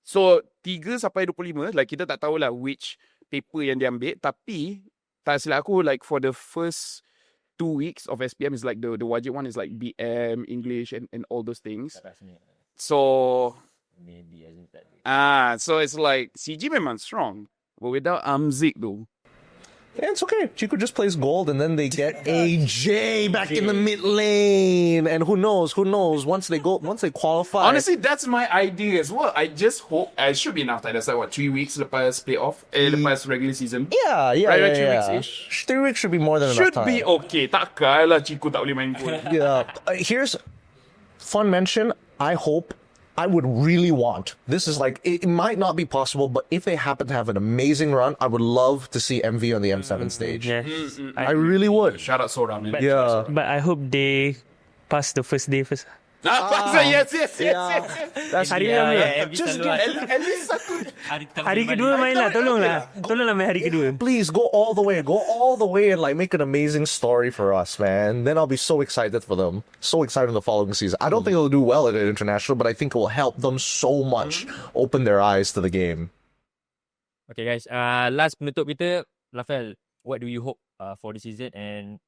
So 3 sampai 25, like kita tak tahulah which paper yang dia ambil, tapi tak silap aku, like for the first 2 weeks of SPM is like the wajib one is like BM, English and all those things. So Maybe as in tak. so it's like CG memang strong, but without Amzik though. Yeah, it's okay. Chico just plays gold, and then they get AJ back in the mid lane, and who knows? Once they qualify. Honestly, that's my idea as well. I just hope I should be enough time. That's like what 3 weeks lepas playoff, lepas regular season. Yeah. Right, 3 weeks-ish. 3 weeks should be more than Should enough time. be okay. Takkan lah Chico tak boleh main goal. Yeah. Here's fun mention. I would really want. This is like, it might not be possible, but if they happen to have an amazing run, I would love to see MV on the M7 stage. Yes. I really would. Shout out Suara, man. Yeah. But I hope they pass the first day first. Yes. That's Hari ni just At least satu. hari kedua main lah. Tolonglah main hari kedua. please go all the way and like make an amazing story for us, man. Then I'll be so excited for them. So excited the following season. I don't think they'll do well at an international, but I think it will help them so much open their eyes to the game. Okay guys, last penutup kita, Laphel, what do you hope for the season and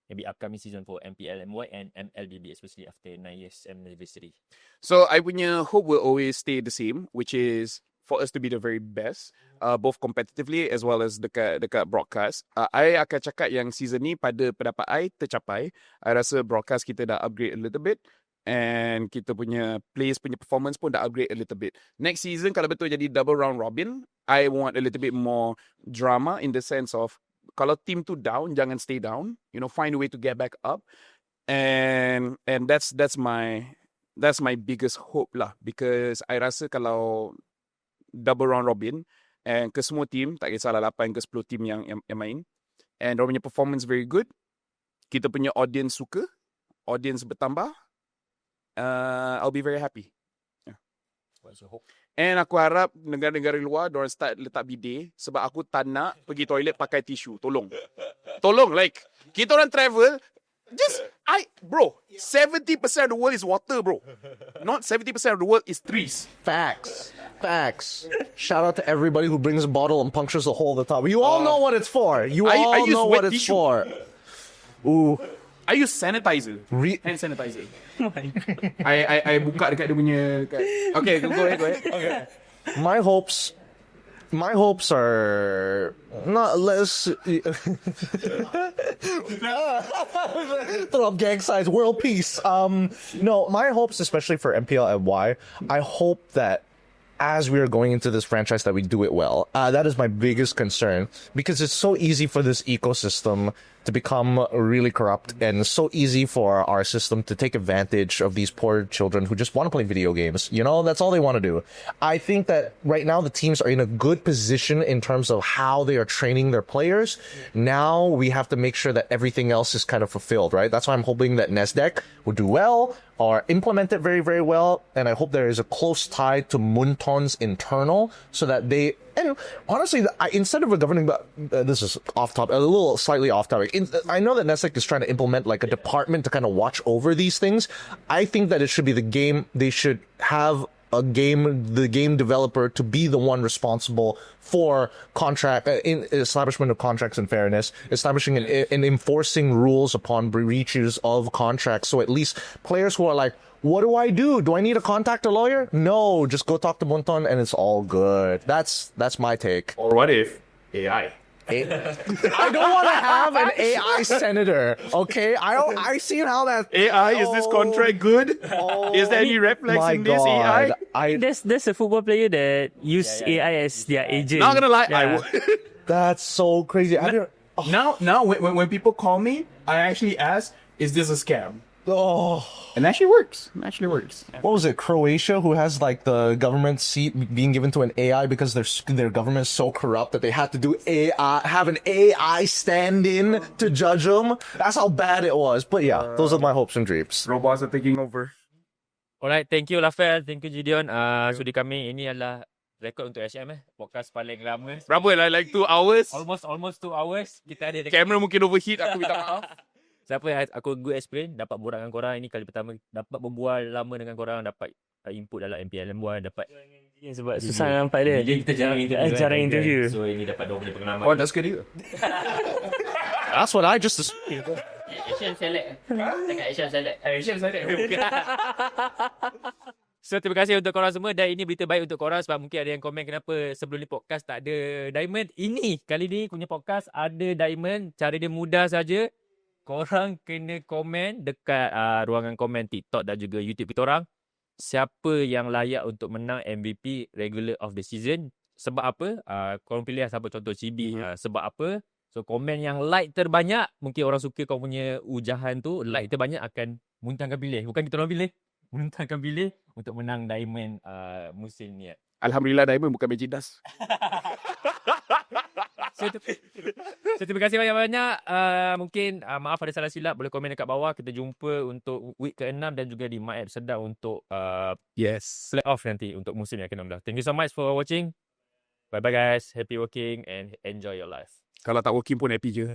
maybe upcoming season for MPL MY and MLBB, especially after 9 years anniversary? So I punya hope will always stay the same, which is for us to be the very best, both competitively as well as dekat broadcast. I akan cakap yang season ni pada pendapat I tercapai. I rasa broadcast kita dah upgrade a little bit and kita punya players punya performance pun dah upgrade a little bit. Next season kalau betul jadi double round robin, I want a little bit more drama in the sense of kalau team tu down, jangan stay down. You know, find a way to get back up, and that's my biggest hope lah. Because I rasa kalau double round robin and ke semua team, tak kisahlah 8 ke 10 team yang main, and dia punya performance very good, kita punya audience suka, audience bertambah, I'll be very happy. What's your hope? And aku harap negara-negara luar diorang start letak bidet sebab aku tak nak pergi toilet pakai tisu. Tolong, like kita orang travel, bro, 70% of the world is water, bro. Not 70% of the world is trees. Facts. Shout out to everybody who brings a bottle and punctures a hole at the top. You all know what it's for. I use know wet what it's tissue. for. Ooh. I use sanitizer. Hand sanitizer. I buka dekat dia punya. Okay, go ahead. Okay. My hopes are not less. Throw up gang signs, world peace. No, my hopes, especially for MPL MY, I hope that as we are going into this franchise that we do it well. That is my biggest concern because it's so easy for this ecosystem to become really corrupt and so easy for our system to take advantage of these poor children who just want to play video games. You know, that's all they want to do. I think that right now the teams are in a good position in terms of how they are training their players. Now we have to make sure that everything else is kind of fulfilled, right? That's why I'm hoping that Nasdaq will do well or implement it very, very well. And I hope there is a close tie to Munton's internal so that they, and honestly, instead of a governing, this is off topic, a little slightly off topic. I know that Nasdaq is trying to implement like a department to kind of watch over these things. I think that it should be the game. They should have the game developer to be the one responsible for establishment of contracts and fairness, establishing and enforcing rules upon breaches of contracts. So at least players who are like, What do I do? Do I need to contact a lawyer? No, just go talk to Bunton and it's all good. That's my take. Or what if AI? I don't want to have an AI senator. Okay, I seen how that AI, is this contract good? Is there any red flags my in this God. AI? There's a football player that use AI as their agent. Not gonna lie, I Yeah. would. That's so crazy. I don't, Now when people call me, I actually ask, is this a scam? oh, And it actually works. It actually works. what was it? Croatia, who has like the government seat being given to an AI because their government is so corrupt that they had to do have an AI stand in to judge them. That's how bad it was. But yeah, those are my hopes and dreams. Robots are taking over. Alright, thank you Laphel, thank you Gideon. Sudi kami ini adalah rekod untuk SM podcast paling lama. Berapa lah, like 2 hours? Almost 2 hours. Kita ada Kamera mungkin overheat, aku minta maaf. Siapa yang aku good experience dapat borak dengan korang. Ini kali pertama dapat berbual lama dengan korang, dapat input dalam MPL MY, dapat Sebab susah nak nampak dia. kita jarang interview. Jarang kan? interview. So ini dapat 2 pengalaman. Oh, that's good either. That's what I just. Asian select. Dekat Asian select. Asian side. So terima kasih untuk korang semua. Dan ini berita baik untuk korang sebab mungkin ada yang komen kenapa sebelum ni podcast tak ada diamond. Ini kali ni punya podcast ada diamond. Cara dia mudah saja. Korang kena komen dekat ruangan komen TikTok dan juga YouTube kita orang. Siapa yang layak untuk menang MVP regular of the season. Sebab apa? Korang pilih siapa, contoh CB. Sebab apa? So komen yang like terbanyak, mungkin orang suka kau punya ujahan tu, like terbanyak akan muntahkan pilih. Bukan kita orang pilih. Muntahkan pilih untuk menang diamond musim ni. Alhamdulillah, Diamond bukan Magic Dust. So terima kasih banyak-banyak. Mungkin maaf ada salah silap, boleh komen dekat bawah. Kita jumpa untuk week ke-6 dan juga di My App Sedap untuk Yes. playoff nanti untuk musim yang ke-16. Thank you so much for watching. Bye-bye guys. Happy working and enjoy your life. Kalau tak working pun happy je.